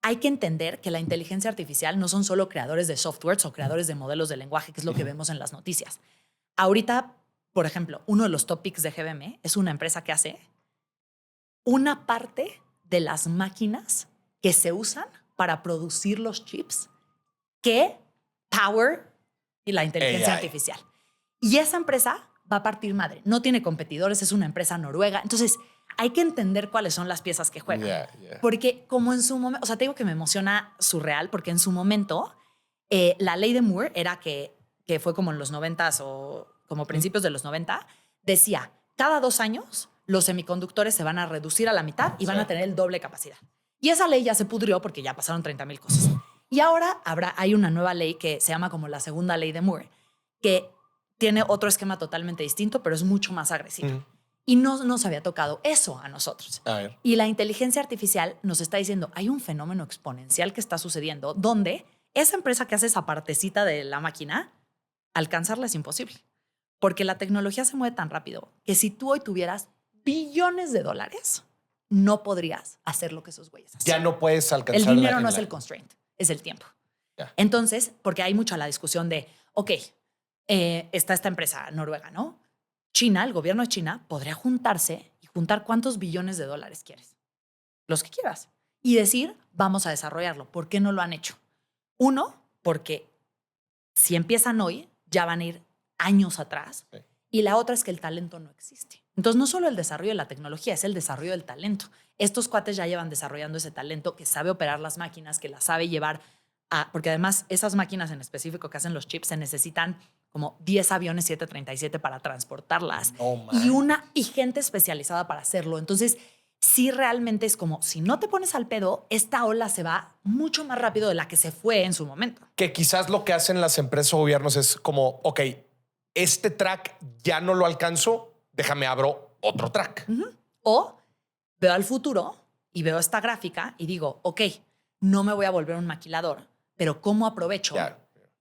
hay que entender que la inteligencia artificial no son solo creadores de softwares o creadores de modelos de lenguaje, que es lo que vemos en las noticias. Ahorita, por ejemplo, uno de los topics de GBM es una empresa que hace una parte de las máquinas que se usan para producir los chips que power y la inteligencia AI. artificial. Y esa empresa va a partir madre. No tiene competidores, es una empresa noruega. Entonces, hay que entender cuáles son las piezas que juegan. Porque como en su momento, o sea, te digo que me emociona surreal, porque en su momento la ley de Moore era que fue como en los 90s o como principios de los 90, decía, cada 2 años los semiconductores se van a reducir a la mitad y van a tener el doble capacidad. Y esa ley ya se pudrió porque ya pasaron 30,000 cosas. Y ahora hay una nueva ley que se llama como la segunda ley de Moore, que tiene otro esquema totalmente distinto, pero es mucho más agresivo. Y no nos había tocado eso a nosotros. A ver. Y la inteligencia artificial nos está diciendo, hay un fenómeno exponencial que está sucediendo donde esa empresa que hace esa partecita de la máquina, alcanzarla es imposible. Porque la tecnología se mueve tan rápido que si tú hoy tuvieras billones de dólares, no podrías hacer lo que esos güeyes hacen. Ya no puedes alcanzar. El dinero no es el constraint, es el tiempo. Entonces, porque hay mucha la discusión de, ok, está esta empresa noruega, ¿no? China, el gobierno de China, podría juntarse y juntar cuántos billones de dólares quieres. Los que quieras. Y decir, vamos a desarrollarlo. ¿Por qué no lo han hecho? Uno, porque si empiezan hoy, ya van a ir años atrás. Sí. Y la otra es que el talento no existe. Entonces, no solo el desarrollo de la tecnología, es el desarrollo del talento. Estos cuates ya llevan desarrollando ese talento que sabe operar las máquinas, que las sabe llevar porque además esas máquinas en específico que hacen los chips se necesitan como 10 aviones 737 para transportarlas y gente especializada para hacerlo. Entonces, sí realmente es como, si no te pones al pedo, esta ola se va mucho más rápido de la que se fue en su momento. Que quizás lo que hacen las empresas o gobiernos es como, ok, este track ya no lo alcanzo, déjame abro otro track. O veo al futuro y veo esta gráfica y digo, ok, no me voy a volver un maquilador, pero ¿cómo aprovecho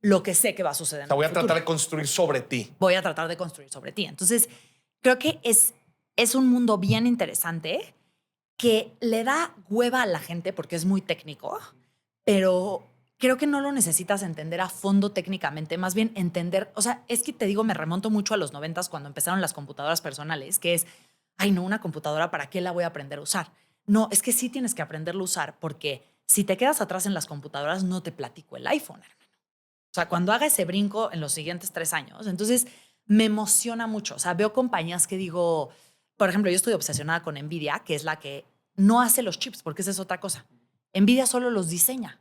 lo que sé que va a suceder? O sea, voy a tratar de construir sobre ti. Voy a tratar de construir sobre ti. Entonces, creo que es un mundo bien interesante que le da hueva a la gente porque es muy técnico, pero creo que no lo necesitas entender a fondo técnicamente, más bien entender, o sea, es que te digo, me remonto mucho a los 90s cuando empezaron las computadoras personales, que es, ay no, una computadora, ¿para qué la voy a aprender a usar? No, es que sí tienes que aprenderlo a usar porque si te quedas atrás en las computadoras, no te platico el iPhone, hermano. O sea, cuando haga ese brinco en los siguientes 3 años, entonces me emociona mucho. O sea, veo compañías que digo, por ejemplo, yo estoy obsesionada con NVIDIA, que es la que no hace los chips, porque esa es otra cosa. NVIDIA solo los diseña.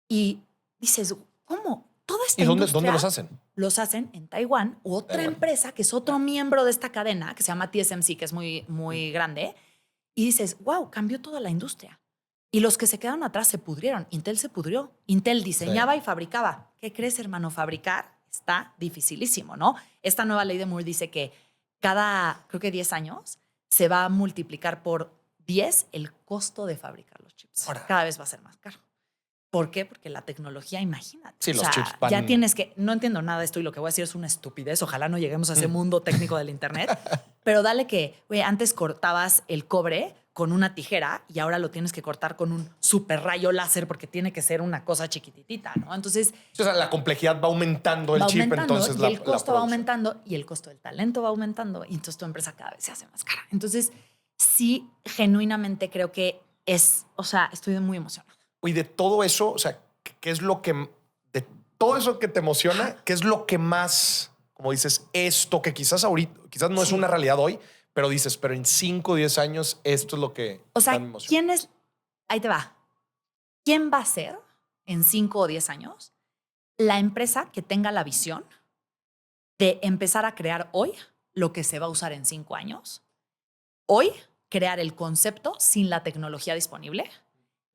Y dices, ¿cómo? Toda esta ¿Y dónde industria los hacen? Los hacen en Taiwán u otra empresa que es otro miembro de esta cadena que se llama TSMC, que es muy, muy grande. Y dices, wow, cambió toda la industria. Y los que se quedaron atrás se pudrieron. Intel se pudrió. Intel diseñaba y fabricaba. ¿Qué crees, hermano? Fabricar está dificilísimo, ¿no? Esta nueva ley de Moore dice que cada, creo que 10 años, se va a multiplicar por 10 el costo de fabricar los chips. Cada vez va a ser más caro. ¿Por qué? Porque la tecnología, imagínate. Sí, los chips van... Ya tienes que... No entiendo nada de esto y lo que voy a decir es una estupidez. Ojalá no lleguemos a ese mundo técnico del internet. Pero dale que, güey, antes cortabas el cobre con una tijera y ahora lo tienes que cortar con un super rayo láser porque tiene que ser una cosa chiquititita, ¿no? Entonces... O sea, la complejidad va aumentando el chip, entonces y el costo va aumentando y el costo del talento va aumentando y entonces tu empresa cada vez se hace más cara. Entonces, sí, genuinamente creo que es... O sea, estoy muy emocionada. Y de todo eso, o sea, ¿qué es lo que... De todo eso que te emociona, qué es lo que más, como dices, esto que quizás ahorita, quizás no es una realidad hoy, pero dices, pero en 5 o 10 años esto es lo que... O sea, ¿quién es? Ahí te va. ¿Quién va a ser en 5 o 10 años la empresa que tenga la visión de empezar a crear hoy lo que se va a usar en 5 años? Hoy, crear el concepto sin la tecnología disponible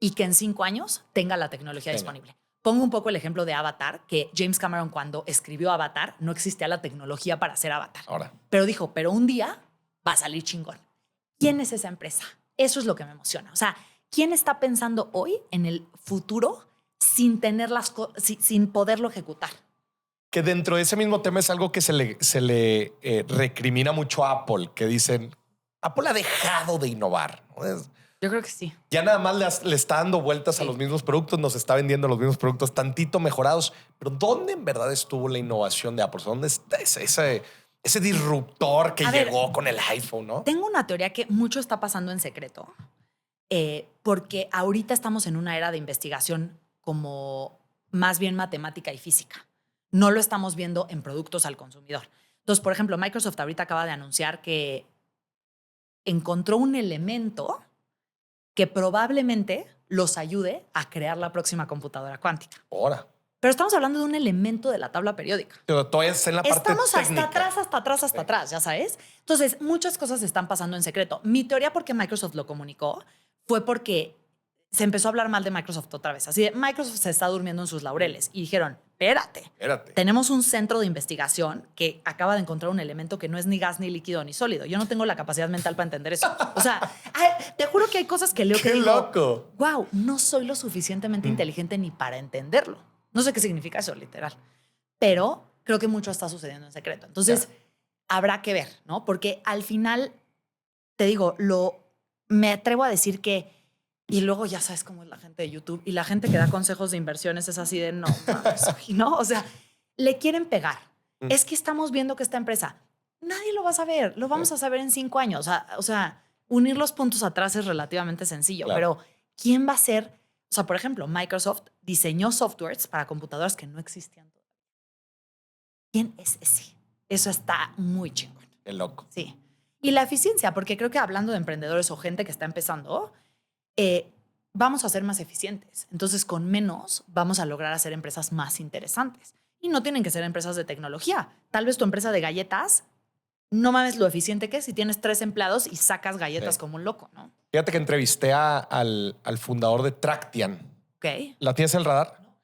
y que en 5 años tenga la tecnología disponible. Pongo un poco el ejemplo de Avatar, que James Cameron cuando escribió Avatar no existía la tecnología para hacer Avatar. Pero dijo, pero un día va a salir chingón. ¿Quién es esa empresa? Eso es lo que me emociona. O sea, ¿quién está pensando hoy en el futuro sin tener sin poderlo ejecutar? Que dentro de ese mismo tema es algo que se le recrimina mucho a Apple, que dicen, Apple ha dejado de innovar, ¿no? Yo creo que sí. Ya nada más le está dando vueltas a los mismos productos, nos está vendiendo los mismos productos tantito mejorados. Pero ¿dónde en verdad estuvo la innovación de Apple? ¿Dónde está ese disruptor que llegó con el iPhone, no? Tengo una teoría que mucho está pasando en secreto, porque ahorita estamos en una era de investigación como más bien matemática y física. No lo estamos viendo en productos al consumidor. Entonces, por ejemplo, Microsoft ahorita acaba de anunciar que encontró un elemento que probablemente los ayude a crear la próxima computadora cuántica. Ahora. Pero estamos hablando de un elemento de la tabla periódica. Pero todavía está en la parte Estamos técnica. hasta atrás, ya sabes. Entonces, muchas cosas están pasando en secreto. Mi teoría por qué Microsoft lo comunicó fue porque se empezó a hablar mal de Microsoft otra vez. Así de, Microsoft se está durmiendo en sus laureles. Y dijeron, espérate. Tenemos un centro de investigación que acaba de encontrar un elemento que no es ni gas, ni líquido, ni sólido. Yo no tengo la capacidad mental para entender eso. O sea, te juro que hay cosas que leo que digo, loco! Wow, no soy lo suficientemente inteligente ni para entenderlo. No sé qué significa eso, literal. Pero creo que mucho está sucediendo en secreto. Entonces, habrá que ver, ¿no? Porque al final, te digo, me atrevo a decir que, y luego ya sabes cómo es la gente de YouTube, y la gente que da consejos de inversiones es así de, no, ¿no? O sea, le quieren pegar. Es que estamos viendo que esta empresa, nadie lo va a saber, lo vamos a saber en 5 años. O sea, unir los puntos atrás es relativamente sencillo, pero ¿quién va a ser? O sea, por ejemplo, Microsoft diseñó softwares para computadoras que no existían todavía. ¿Quién es ese? Eso está muy chingón. Qué loco. Sí. Y la eficiencia, porque creo que hablando de emprendedores o gente que está empezando, vamos a ser más eficientes. Entonces, con menos vamos a lograr hacer empresas más interesantes. Y no tienen que ser empresas de tecnología. Tal vez tu empresa de galletas, no mames lo eficiente que es si tienes 3 empleados y sacas galletas como un loco, ¿no? Fíjate que entrevisté al fundador de Tractian. Ok. ¿La tienes en el radar? No.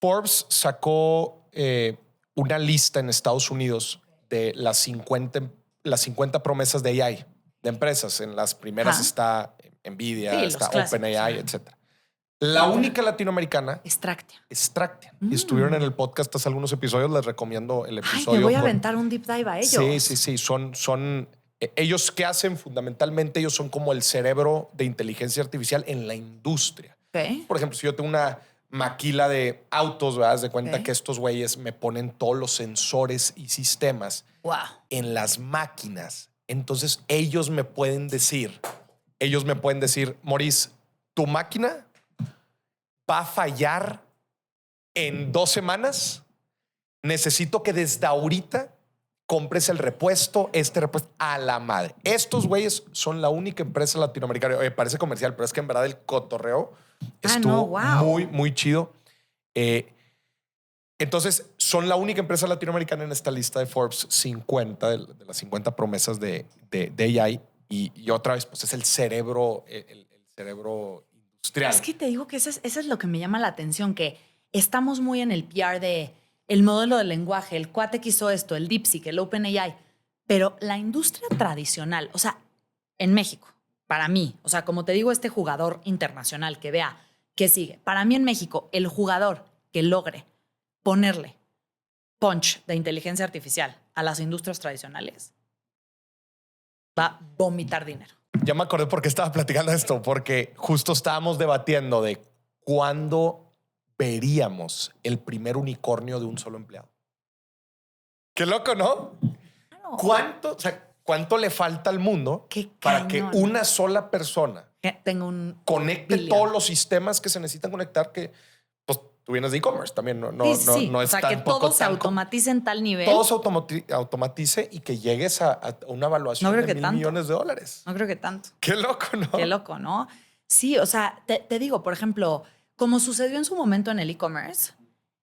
Forbes sacó una lista en Estados Unidos de las 50 promesas de AI, de empresas. En las primeras está Nvidia, está OpenAI, etc. La única latinoamericana es Tractian. Y estuvieron en el podcast hace algunos episodios. Les recomiendo el episodio. Ay, me voy a aventar un deep dive a ellos. Sí. Son ellos, ¿qué hacen? Fundamentalmente, ellos son como el cerebro de inteligencia artificial en la industria. Okay. Por ejemplo, si yo tengo una maquila de autos, ¿verdad? Haz de cuenta que estos güeyes me ponen todos los sensores y sistemas en las máquinas. Entonces, ellos me pueden decir, Maurice, tu máquina va a fallar en 2 semanas. Necesito que desde ahorita compres el repuesto, a la madre. Estos güeyes son la única empresa latinoamericana. Oye, parece comercial, pero es que en verdad el cotorreo estuvo muy, muy chido. Entonces, son la única empresa latinoamericana en esta lista de Forbes 50, de las 50 promesas de AI. Y otra vez, pues es el cerebro, el cerebro industrial. Es que te digo que eso es lo que me llama la atención, que estamos muy en el PR de el modelo del lenguaje, el cuate que hizo esto, el DeepSeek, el OpenAI. Pero la industria tradicional, o sea, en México, para mí, o sea, como te digo, este jugador internacional que vea qué sigue. Para mí en México, el jugador que logre ponerle punch de inteligencia artificial a las industrias tradicionales va a vomitar dinero. Ya me acordé por qué estaba platicando esto, porque justo estábamos debatiendo de cuándo veríamos el primer unicornio de un solo empleado. Qué loco, ¿no? Claro. ¿Cuánto le falta al mundo para que una sola persona conecte todos los sistemas que se necesitan conectar? Que pues tú vienes de e-commerce también, no es o sea, que todo se automatice en tal nivel. Todo se automatice y que llegues a una evaluación de $1,000 millones. No creo que tanto. Qué loco, ¿no? Qué loco, ¿no? Sí, o sea, te digo, por ejemplo, como sucedió en su momento en el e-commerce,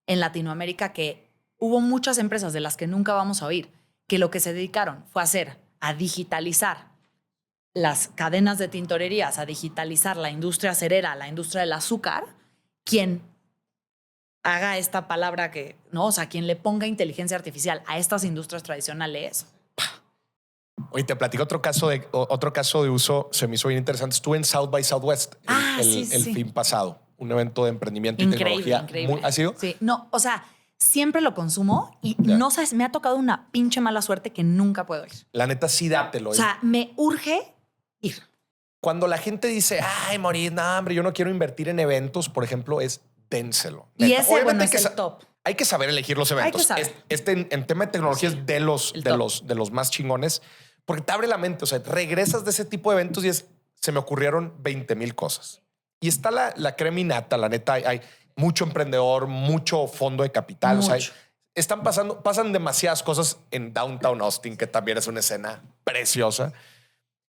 en Latinoamérica, que hubo muchas empresas de las que nunca vamos a oír, que lo que se dedicaron fue a digitalizar las cadenas de tintorerías, a digitalizar la industria acerera, la industria del azúcar, quien haga esta palabra que, ¿no? O sea, quien le ponga inteligencia artificial a estas industrias tradicionales. Oye, te platico otro caso de uso, se me hizo bien interesante. Estuve en South by Southwest el fin pasado, un evento de emprendimiento y tecnología. Increíble. ¿Ha sido? Sí. No, o sea, siempre lo consumo y no sabes, me ha tocado una pinche mala suerte que nunca puedo ir. La neta, sí, dátelo. O sea, me urge ir. Cuando la gente dice, ay, Maurice, no, hombre, yo no quiero invertir en eventos, por ejemplo, dénselo. Y ese, obviamente, es el top. Hay que saber elegir los eventos. En tema de tecnología es de los más chingones, porque te abre la mente. O sea, regresas de ese tipo de eventos y se me ocurrieron 20,000 cosas. Y está la crema innata, la neta. Hay mucho emprendedor, mucho fondo de capital. O sea, pasan demasiadas cosas en Downtown Austin, que también es una escena preciosa,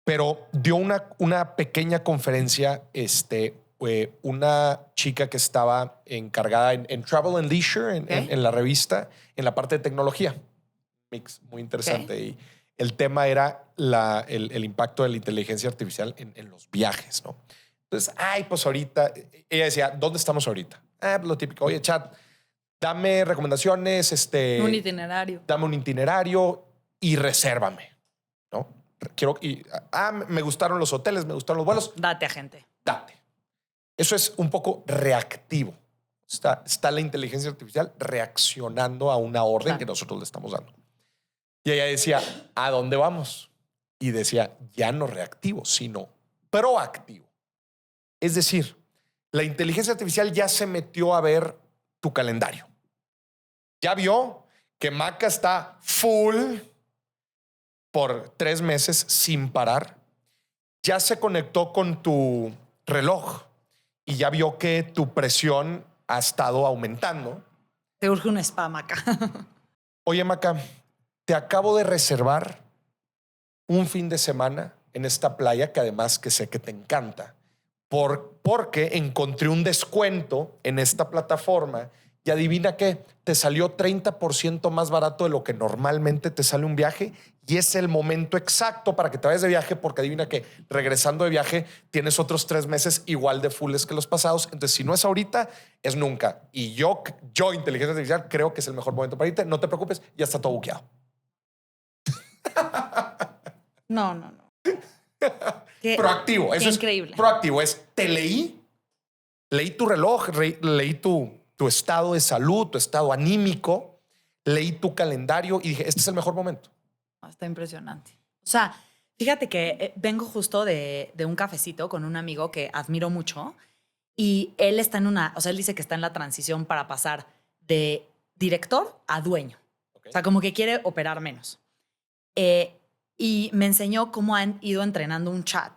pero dio una pequeña conferencia, una chica que estaba encargada en Travel and Leisure, en la revista, en la parte de tecnología. Mix muy interesante. Y el tema era el impacto de la inteligencia artificial en los viajes, ¿no? Entonces, pues ahorita, ella decía, ¿dónde estamos ahorita? Lo típico, oye, chat, dame recomendaciones, un itinerario. Dame un itinerario y resérvame, ¿no? Me gustaron los hoteles, me gustaron los vuelos. Date a gente. Date. Eso es un poco reactivo. Está la inteligencia artificial reaccionando a una orden que nosotros le estamos dando. Y ella decía, ¿a dónde vamos? Y decía, ya no reactivo, sino proactivo. Es decir, la inteligencia artificial ya se metió a ver tu calendario. Ya vio que Maca está full por 3 meses sin parar. Ya se conectó con tu reloj y ya vio que tu presión ha estado aumentando. Te urge un spa, Maca. Oye, Maca, te acabo de reservar un fin de semana en esta playa que además que sé que te encanta. Porque encontré un descuento en esta plataforma y adivina qué, te salió 30% más barato de lo que normalmente te sale un viaje y es el momento exacto para que te vayas de viaje porque adivina qué, regresando de viaje tienes otros 3 meses igual de fulles que los pasados. Entonces, si no es ahorita, es nunca. Y yo inteligencia artificial, creo que es el mejor momento para irte. No te preocupes, ya está todo buqueado. No. Proactivo. Eso es increíble. Proactivo. Leí tu reloj, leí tu estado de salud, tu estado anímico, leí tu calendario y dije, este es el mejor momento. Está impresionante. O sea, fíjate que vengo justo de un cafecito con un amigo que admiro mucho y él está él dice que está en la transición para pasar de director a dueño. Okay. O sea, como que quiere operar menos. Y me enseñó cómo han ido entrenando un chat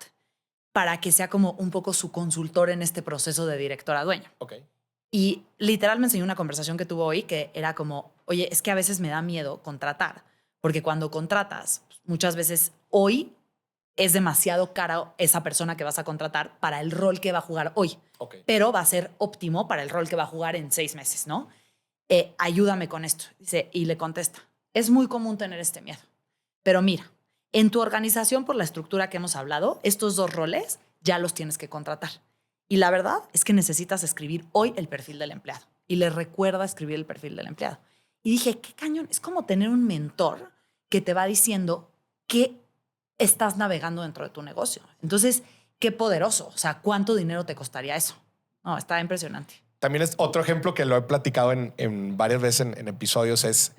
para que sea como un poco su consultor en este proceso de director a dueño. Okay. Y literal me enseñó una conversación que tuvo hoy que era como, oye, es que a veces me da miedo contratar, porque cuando contratas, muchas veces hoy es demasiado cara esa persona que vas a contratar para el rol que va a jugar hoy. Okay. Pero va a ser óptimo para el rol que va a jugar en 6 meses, ¿no? Ayúdame con esto. Dice, y le contesta, es muy común tener este miedo. Pero mira, en tu organización, por la estructura que hemos hablado, estos 2 roles ya los tienes que contratar. Y la verdad es que necesitas escribir hoy el perfil del empleado. Y le recuerda escribir el perfil del empleado. Y dije, qué cañón. Es como tener un mentor que te va diciendo qué estás navegando dentro de tu negocio. Entonces, qué poderoso. O sea, ¿cuánto dinero te costaría eso? No, está impresionante. También es otro ejemplo que lo he platicado en varias veces en episodios.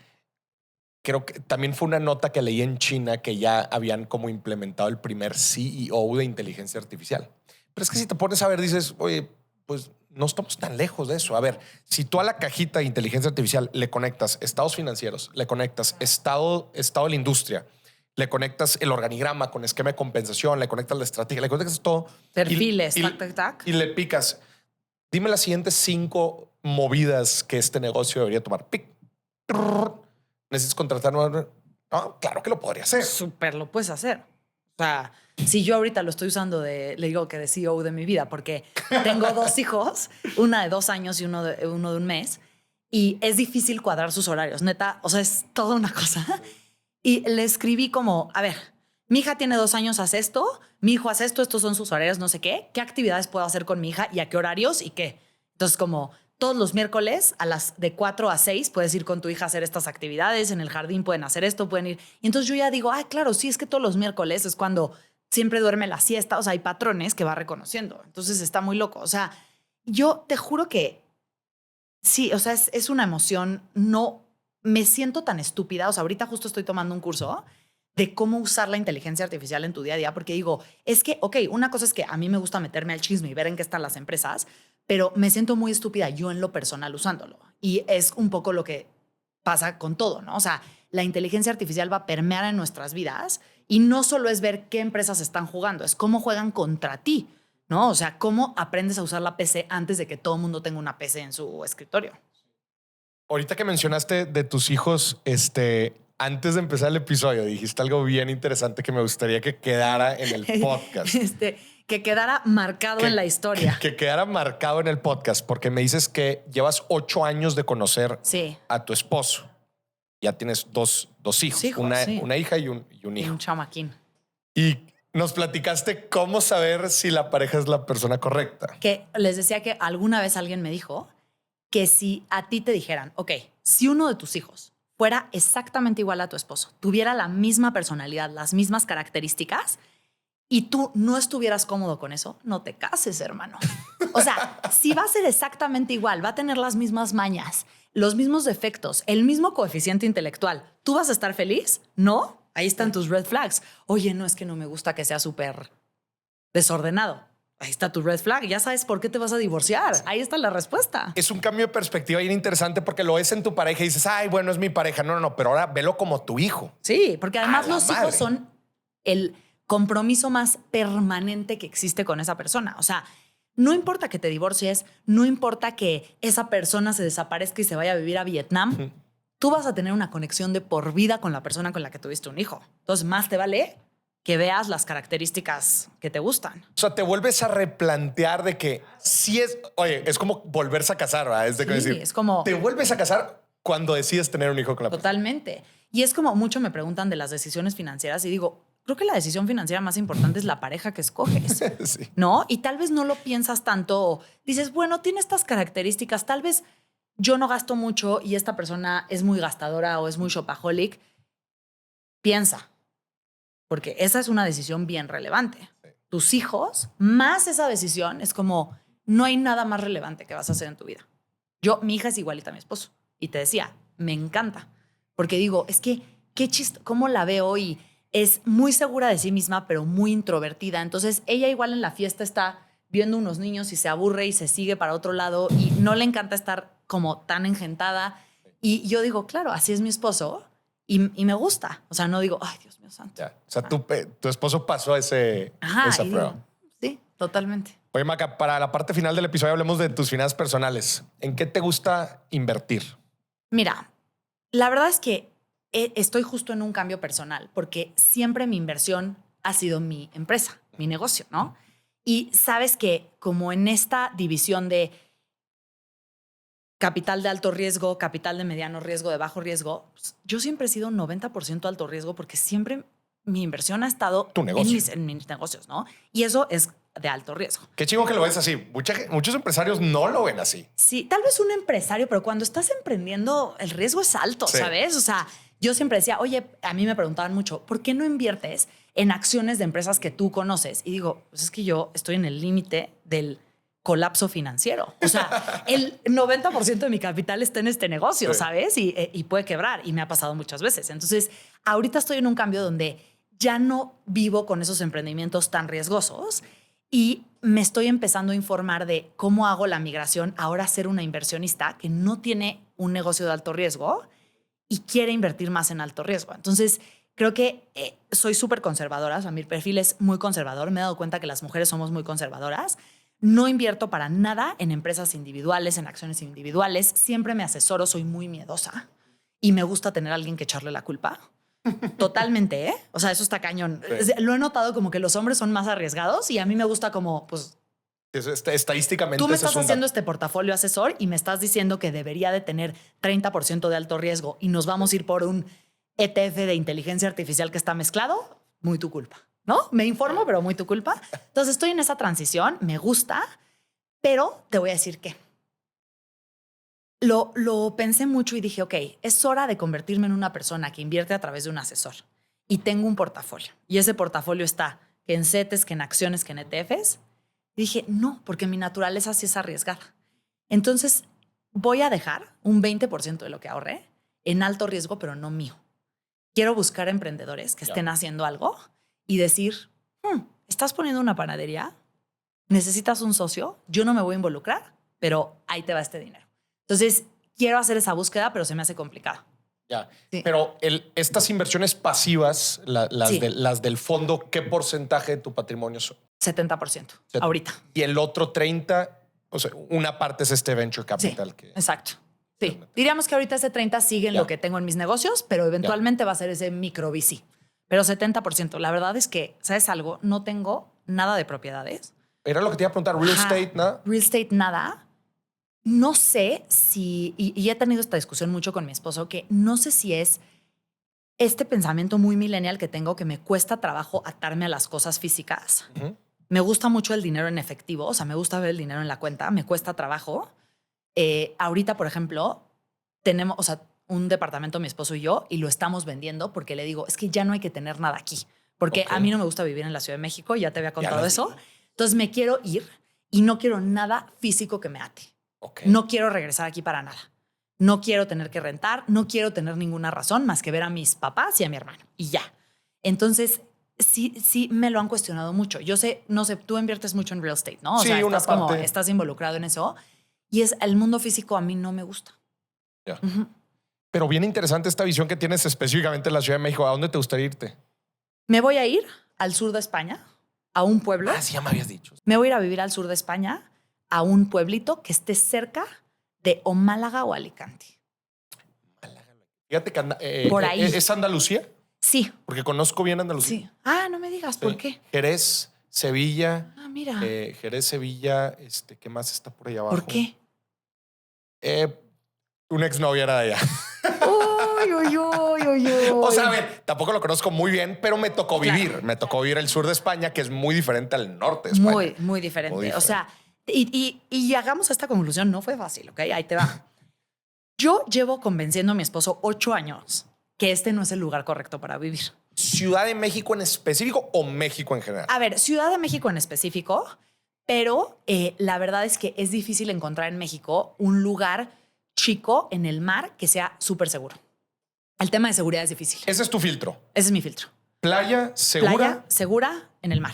Creo que también fue una nota que leí en China que ya habían como implementado el primer CEO de inteligencia artificial. Pero es que si te pones a ver, dices, oye, pues no estamos tan lejos de eso. A ver, si tú a la cajita de inteligencia artificial le conectas estados financieros, le conectas estado de la industria, le conectas el organigrama con esquema de compensación, le conectas la estrategia, le conectas todo. Perfiles, y le picas, dime las siguientes 5 movidas que este negocio debería tomar. Pic. ¿Necesitas contratar? No, claro que lo podría hacer. Súper lo puedes hacer. O sea, si yo ahorita lo estoy usando le digo que de CEO de mi vida, porque tengo 2 hijos, una de 2 años y uno de 1 mes, y es difícil cuadrar sus horarios, neta, o sea, es toda una cosa. Y le escribí como, a ver, mi hija tiene 2 años, hace esto, mi hijo hace esto, estos son sus horarios, no sé qué actividades puedo hacer con mi hija y a qué horarios y qué. Entonces, como todos los miércoles de 4 a 6 puedes ir con tu hija a hacer estas actividades, en el jardín pueden hacer esto, pueden ir. Y entonces yo ya digo, claro, sí, es que todos los miércoles es cuando siempre duerme la siesta, o sea, hay patrones que va reconociendo. Entonces está muy loco. O sea, yo te juro que sí, o sea, es una emoción. No me siento tan estúpida. O sea, ahorita justo estoy tomando un curso de cómo usar la inteligencia artificial en tu día a día, porque digo, es que, ok, una cosa es que a mí me gusta meterme al chisme y ver en qué están las empresas, pero me siento muy estúpida yo en lo personal usándolo. Y es un poco lo que pasa con todo, ¿no? O sea, la inteligencia artificial va a permear en nuestras vidas y no solo es ver qué empresas están jugando, es cómo juegan contra ti, ¿no? O sea, cómo aprendes a usar la PC antes de que todo el mundo tenga una PC en su escritorio. Ahorita que mencionaste de tus hijos, antes de empezar el episodio, dijiste algo bien interesante que me gustaría que quedara en el podcast. Que quedara marcado en la historia. Que quedara marcado en el podcast, porque me dices que llevas 8 años de conocer a tu esposo. Ya tienes dos hijos, una hija y un hijo. Y un chamaquín. Y nos platicaste cómo saber si la pareja es la persona correcta. Que les decía que alguna vez alguien me dijo que si a ti te dijeran, ok, si uno de tus hijos fuera exactamente igual a tu esposo, tuviera la misma personalidad, las mismas características, y tú no estuvieras cómodo con eso, no te cases, hermano. O sea, si va a ser exactamente igual, va a tener las mismas mañas, los mismos defectos, el mismo coeficiente intelectual, ¿tú vas a estar feliz? ¿No? Ahí están tus red flags. Oye, no, es que no me gusta que sea súper desordenado. Ahí está tu red flag. Ya sabes por qué te vas a divorciar. Ahí está la respuesta. Es un cambio de perspectiva bien interesante porque lo ves en tu pareja y dices, ay, bueno, es mi pareja. No, pero ahora velo como tu hijo. Sí, porque además los hijos son el compromiso más permanente que existe con esa persona. O sea, no importa que te divorcies, no importa que esa persona se desaparezca y se vaya a vivir a Vietnam, tú vas a tener una conexión de por vida con la persona con la que tuviste un hijo. Entonces, más te vale que veas las características que te gustan. O sea, te vuelves a replantear de que sí es... Oye, es como volverse a casar, ¿verdad? Es como... Te vuelves a casar cuando decides tener un hijo con la persona. Totalmente. Y es como mucho me preguntan de las decisiones financieras y digo, creo que la decisión financiera más importante es la pareja que escoges, sí. ¿No? Y tal vez no lo piensas tanto. Dices, bueno, tiene estas características. Tal vez yo no gasto mucho y esta persona es muy gastadora o es muy shopaholic. Piensa, porque esa es una decisión bien relevante. Sí. Tus hijos, más esa decisión, es como, no hay nada más relevante que vas a hacer en tu vida. Mi hija es igualita a mi esposo. Y te decía, me encanta. Porque digo, es que qué chiste, cómo la veo y es muy segura de sí misma, pero muy introvertida. Entonces, ella igual en la fiesta está viendo unos niños y se aburre y se sigue para otro lado y no le encanta estar como tan engentada. Y yo digo, claro, así es mi esposo y me gusta. O sea, no digo, ay, Dios mío santo. Ya. O sea, tu esposo pasó esa prueba. Sí, totalmente. Oye, Maca, para la parte final del episodio hablemos de tus finanzas personales. ¿En qué te gusta invertir? Mira, la verdad es que estoy justo en un cambio personal porque siempre mi inversión ha sido mi empresa, mi negocio, ¿no? Y sabes que como en esta división de capital de alto riesgo, capital de mediano riesgo, de bajo riesgo, pues, yo siempre he sido un 90% alto riesgo porque siempre mi inversión ha estado en mis negocios, ¿no? Y eso es de alto riesgo. Qué chivo que lo ves así. Muchos empresarios no lo ven así. Sí, tal vez un empresario, pero cuando estás emprendiendo el riesgo es alto, sí. ¿Sabes? O sea, yo siempre decía, oye, a mí me preguntaban mucho, ¿por qué no inviertes en acciones de empresas que tú conoces? Y digo, pues es que yo estoy en el límite del colapso financiero. O sea, el 90% de mi capital está en este negocio, sí. ¿Sabes? Y puede quebrar y me ha pasado muchas veces. Entonces, ahorita estoy en un cambio donde ya no vivo con esos emprendimientos tan riesgosos y me estoy empezando a informar de cómo hago la migración ahora a ser una inversionista que no tiene un negocio de alto riesgo y quiere invertir más en alto riesgo. Entonces, creo que soy súper conservadora. O sea, mi perfil es muy conservador. Me he dado cuenta que las mujeres somos muy conservadoras. No invierto para nada en empresas individuales, en acciones individuales. Siempre me asesoro, soy muy miedosa y me gusta tener a alguien que echarle la culpa. Totalmente, ¿eh? O sea, eso está cañón. Sí. Lo he notado como que los hombres son más arriesgados y a mí me gusta como, pues... Estadísticamente... Tú me estás haciendo este portafolio asesor y me estás diciendo que debería de tener 30% de alto riesgo y nos vamos a ir por un ETF de inteligencia artificial que está mezclado. Muy tu culpa, ¿no? Me informo, pero muy tu culpa. Entonces estoy en esa transición, me gusta, pero te voy a decir que lo pensé mucho y dije, ok, es hora de convertirme en una persona que invierte a través de un asesor. Y tengo un portafolio. Y ese portafolio está que en CETES, que en acciones, que en ETFs. Y dije, no, porque mi naturaleza sí es arriesgada. Entonces voy a dejar un 20% de lo que ahorré en alto riesgo, pero no mío. Quiero buscar emprendedores que estén haciendo algo y decir, ¿estás poniendo una panadería? ¿Necesitas un socio? Yo no me voy a involucrar, pero ahí te va este dinero. Entonces, quiero hacer esa búsqueda, pero se me hace complicado. Ya. Sí. Pero estas inversiones pasivas, las del fondo, ¿qué porcentaje de tu patrimonio son? 70%, ahorita. Y el otro 30%, o sea, una parte es este venture capital. Sí, exacto. Sí, diríamos que ahorita ese 30 sigue en Ya. lo que tengo en mis negocios, pero eventualmente va a ser ese micro VC. Pero 70%. La verdad es que, ¿sabes algo? No tengo nada de propiedades. Era lo que te iba a preguntar. Real Ajá. estate, ¿nada? Real estate, nada. No sé si, y he tenido esta discusión mucho con mi esposo, que no sé si es este pensamiento muy millennial que tengo, que me cuesta trabajo atarme a las cosas físicas. Ujú. Me gusta mucho el dinero en efectivo, o sea, me gusta ver el dinero en la cuenta, me cuesta trabajo. Ahorita, por ejemplo, tenemos, o sea, un departamento mi esposo y yo, y lo estamos vendiendo porque le digo, es que ya no hay que tener nada aquí, porque Ok. a mí no me gusta vivir en la Ciudad de México, ya te había contado lo eso. digo. Entonces me quiero ir y no quiero nada físico que me ate. Ok. No quiero regresar aquí para nada. No quiero tener que rentar, no quiero tener ninguna razón más que ver a mis papás y a mi hermano. Y ya. Entonces, sí me lo han cuestionado mucho. Yo sé, no sé, tú inviertes mucho en real estate, ¿no? O Sí, sea, una estás parte. estás involucrado en eso. Y es el mundo físico a mí no me gusta. Ya. Ujú. Pero bien interesante esta visión que tienes específicamente en la Ciudad de México. ¿A dónde te gustaría irte? Me voy a ir al sur de España, a un pueblo. Ah, sí, ya me habías dicho. Me voy a ir a vivir al sur de España, a un pueblito que esté cerca de o Málaga o Alicante. Fíjate que Por ahí. ¿es Andalucía? Sí, Porque conozco bien Andalucía. sí. Ah, no me digas, ¿por Sí. qué? Jerez, Sevilla. Ah, mira. Jerez, Sevilla. ¿Qué más está por ahí abajo? ¿Por qué? Una exnovia era de allá. Uy, uy, uy, uy, uy. O sea, a ver, tampoco lo conozco muy bien, pero me tocó Claro. vivir. Me tocó vivir el sur de España, que es muy diferente al norte de España. Muy diferente. Muy O sea, y llegamos a esta conclusión, no fue fácil, ¿ok? Ahí te va. Yo llevo convenciendo a mi esposo 8 años que este no es el lugar correcto para vivir. ¿Ciudad de México en específico o México en general? A ver, Ciudad de México en específico, pero la verdad es que es difícil encontrar en México un lugar chico en el mar que sea súper seguro. El tema de seguridad es difícil. Ese es tu filtro. Ese es mi filtro. Playa segura. Playa segura en el mar.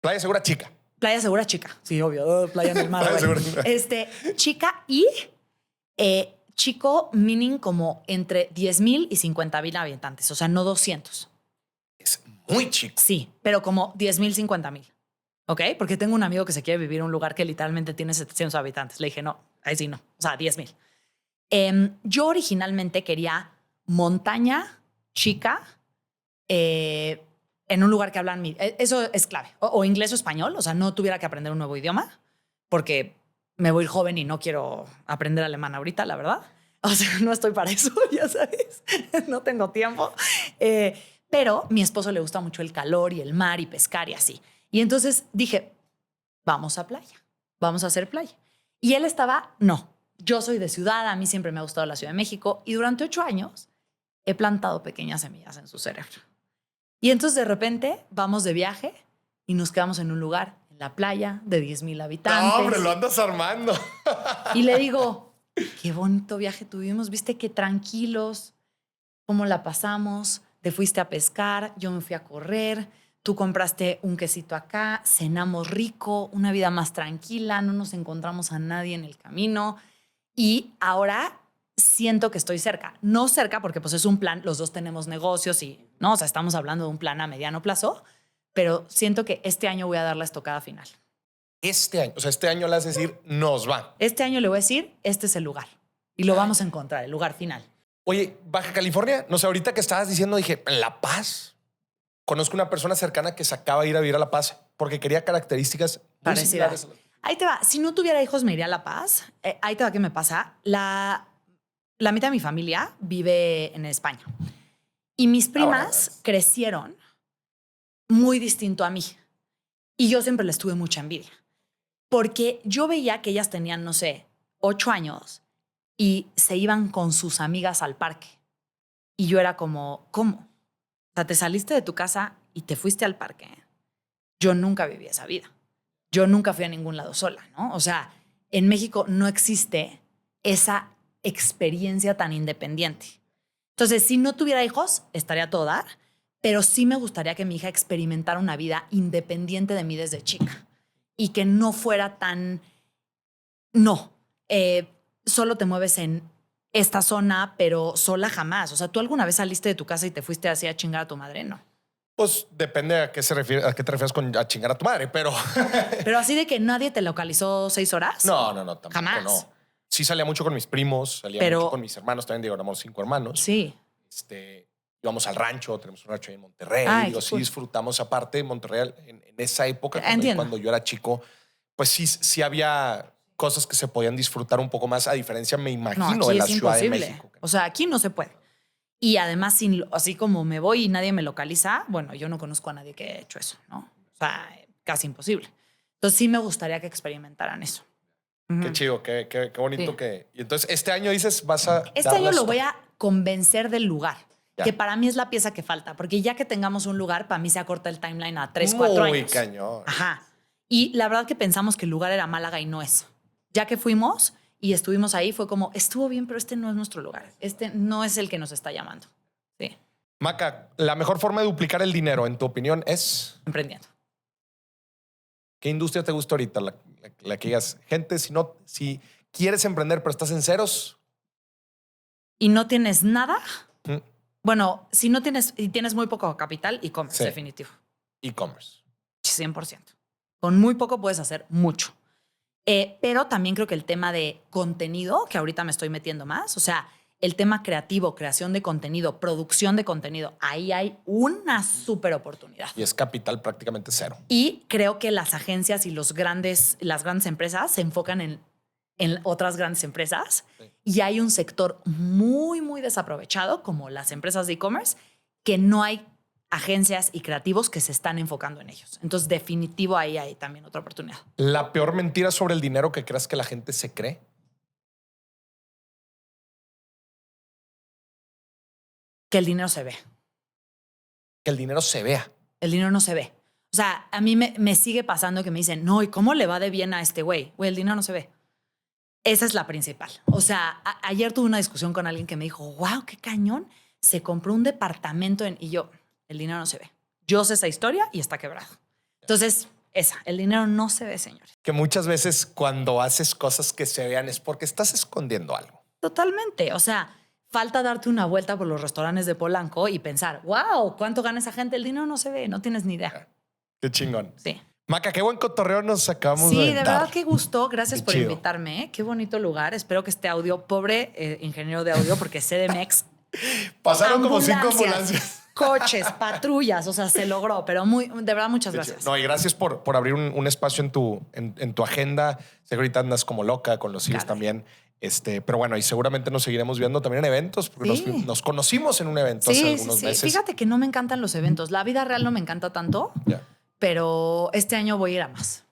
Playa segura chica. Playa segura chica. Sí, obvio. Playa en el mar. Playa güey. segura. Chica y chico, meaning como entre 10,000 y 50,000 habitantes. O sea, no 200. Es muy chico. Sí, pero como 10,000, 50,000. ¿Ok? Porque tengo un amigo que se quiere vivir en un lugar que literalmente tiene 700 habitantes. Le dije, no, ahí sí no. O sea, 10,000. Yo originalmente quería montaña chica en un lugar que hablan eso es clave. O inglés o español. O sea, no tuviera que aprender un nuevo idioma porque me voy a ir joven y no quiero aprender alemán ahorita, la verdad. O sea, no estoy para eso, ya sabes. No tengo tiempo. Pero mi esposo le gusta mucho el calor y el mar y pescar y así. Y entonces dije, vamos a playa. Vamos a hacer playa. Y él estaba, no, yo soy de ciudad, a mí siempre me ha gustado la Ciudad de México. Y durante 8 años he plantado pequeñas semillas en su cerebro. Y entonces de repente vamos de viaje y nos quedamos en un lugar, en la playa, de 10,000 habitantes. No, hombre, lo andas armando. Y le digo, qué bonito viaje tuvimos, viste qué tranquilos, cómo la pasamos, te fuiste a pescar, yo me fui a correr, tú compraste un quesito acá, cenamos rico, una vida más tranquila, no nos encontramos a nadie en el camino y ahora siento que estoy cerca. No cerca porque pues es un plan, los dos tenemos negocios y, ¿no? O sea, estamos hablando de un plan a mediano plazo, pero siento que este año voy a dar la estocada final. Este año, o sea, este año le vas a decir, nos va. Este año le voy a decir, este es el lugar. Y lo vamos a encontrar, el lugar final. Oye, Baja California, no sé, ahorita que estabas diciendo, dije, La Paz. Conozco una persona cercana que se acaba de ir a vivir a La Paz porque quería características muy Parecidas. similares. Ahí te va. Si no tuviera hijos, me iría a La Paz. Ahí te va, ¿qué me pasa? La mitad de mi familia vive en España. Y mis primas crecieron muy distinto a mí. Y yo siempre les tuve mucha envidia. Porque yo veía que ellas tenían, no sé, 8 años y se iban con sus amigas al parque. Y yo era como, ¿cómo? O sea, te saliste de tu casa y te fuiste al parque. Yo nunca viví esa vida. Yo nunca fui a ningún lado sola, ¿no? O sea, en México no existe esa experiencia tan independiente. Entonces, si no tuviera hijos, estaría a todo dar, pero sí me gustaría que mi hija experimentara una vida independiente de mí desde chica y que no fuera tan... No, solo te mueves en esta zona, pero sola jamás. O sea, ¿tú alguna vez saliste de tu casa y te fuiste así a chingar a tu madre? No. Pues depende a qué se refiere, a qué te refieres con a chingar a tu madre, pero Pero así de que nadie te localizó 6 horas. no, tampoco Jamás. no. sí salía mucho con mis primos, salía mucho con mis hermanos. También, digo, éramos 5 hermanos. Sí. Íbamos al rancho, tenemos un rancho ahí en Monterrey. Ay, digo, qué sí cool. disfrutamos aparte de Monterrey en esa época, Entiendo. cuando yo era chico, pues sí había cosas que se podían disfrutar un poco más, a diferencia, me imagino, No, aquí de la es Ciudad de imposible. México. O sea, aquí no se puede. Y además, así como me voy y nadie me localiza, bueno, yo no conozco a nadie que haya hecho eso, ¿no? O sea, casi imposible. Entonces sí me gustaría que experimentaran eso. Qué chido, qué bonito Sí. que... Y entonces, este año dices, vas a... Este año lo voy a convencer del lugar, Ya. que para mí es la pieza que falta, porque ya que tengamos un lugar, para mí se acorta el timeline a 3, 4 años. Muy cañón. Ajá. Y la verdad que pensamos que el lugar era Málaga y no es. Ya que fuimos y estuvimos ahí, fue como, estuvo bien, pero este no es nuestro lugar. Este no es el que nos está llamando. Sí. Maca, la mejor forma de duplicar el dinero, en tu opinión, es... Emprendiendo. ¿Qué industria te gusta ahorita? La que digas, gente, si quieres emprender pero estás en ceros. Y no tienes nada. Mm. Bueno, si no tienes y tienes muy poco capital, e-commerce, Sí. definitivo. E-commerce. 100%. Con muy poco puedes hacer mucho. Pero también creo que el tema de contenido, que ahorita me estoy metiendo más, o sea, el tema creativo, creación de contenido, producción de contenido, ahí hay una súper oportunidad. Y es capital prácticamente cero. Y creo que las agencias y las grandes empresas se enfocan en otras grandes empresas. Sí. Y hay un sector muy, muy desaprovechado, como las empresas de e-commerce, que no hay agencias y creativos que se están enfocando en ellos. Entonces, definitivo, ahí hay también otra oportunidad. La peor mentira sobre el dinero que creas que la gente se cree. Que el dinero se ve. Que el dinero se vea. El dinero no se ve. O sea, a mí me sigue pasando que me dicen, no, ¿y cómo le va de bien a este güey? Güey, el dinero no se ve. Esa es la principal. O sea, ayer tuve una discusión con alguien que me dijo, wow, qué cañón. Se compró un departamento y yo, el dinero no se ve. Yo sé esa historia y está quebrado. Entonces, el dinero no se ve, señores. Que muchas veces cuando haces cosas que se vean es porque estás escondiendo algo. Totalmente. O sea, falta darte una vuelta por los restaurantes de Polanco y pensar, wow, ¿cuánto gana esa gente? El dinero no se ve, no tienes ni idea. Qué chingón. Sí. Maca, qué buen cotorreo nos acabamos de Sí, de aventar. verdad qué gusto. Gracias Qué por chido. invitarme. Qué bonito lugar. Espero que este audio, pobre ingeniero de audio, porque CDMX. Pasaron como 5 ambulancias. Coches, patrullas, o sea, se logró, pero de verdad muchas gracias. No, y gracias por abrir un espacio en tu agenda. Sé que ahorita andas como loca con los hijos Caray. también. Pero bueno, y seguramente nos seguiremos viendo también en eventos, porque Sí. nos conocimos en un evento hace algunos meses. Fíjate que no me encantan los eventos. La vida real no me encanta tanto, Ya. pero este año voy a ir a más.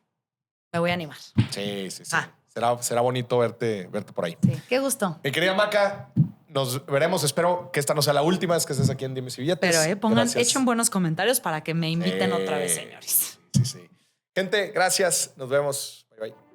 Me voy a animar. Sí. Ah. Será bonito verte por ahí. Sí, qué gusto. Mi querida Maca, nos veremos. Espero que esta no sea la última vez que estés aquí en Dime Si Billetes. Pero Gracias. echen buenos comentarios para que me inviten otra vez, señores. Sí. Gente, gracias. Nos vemos. Bye, bye.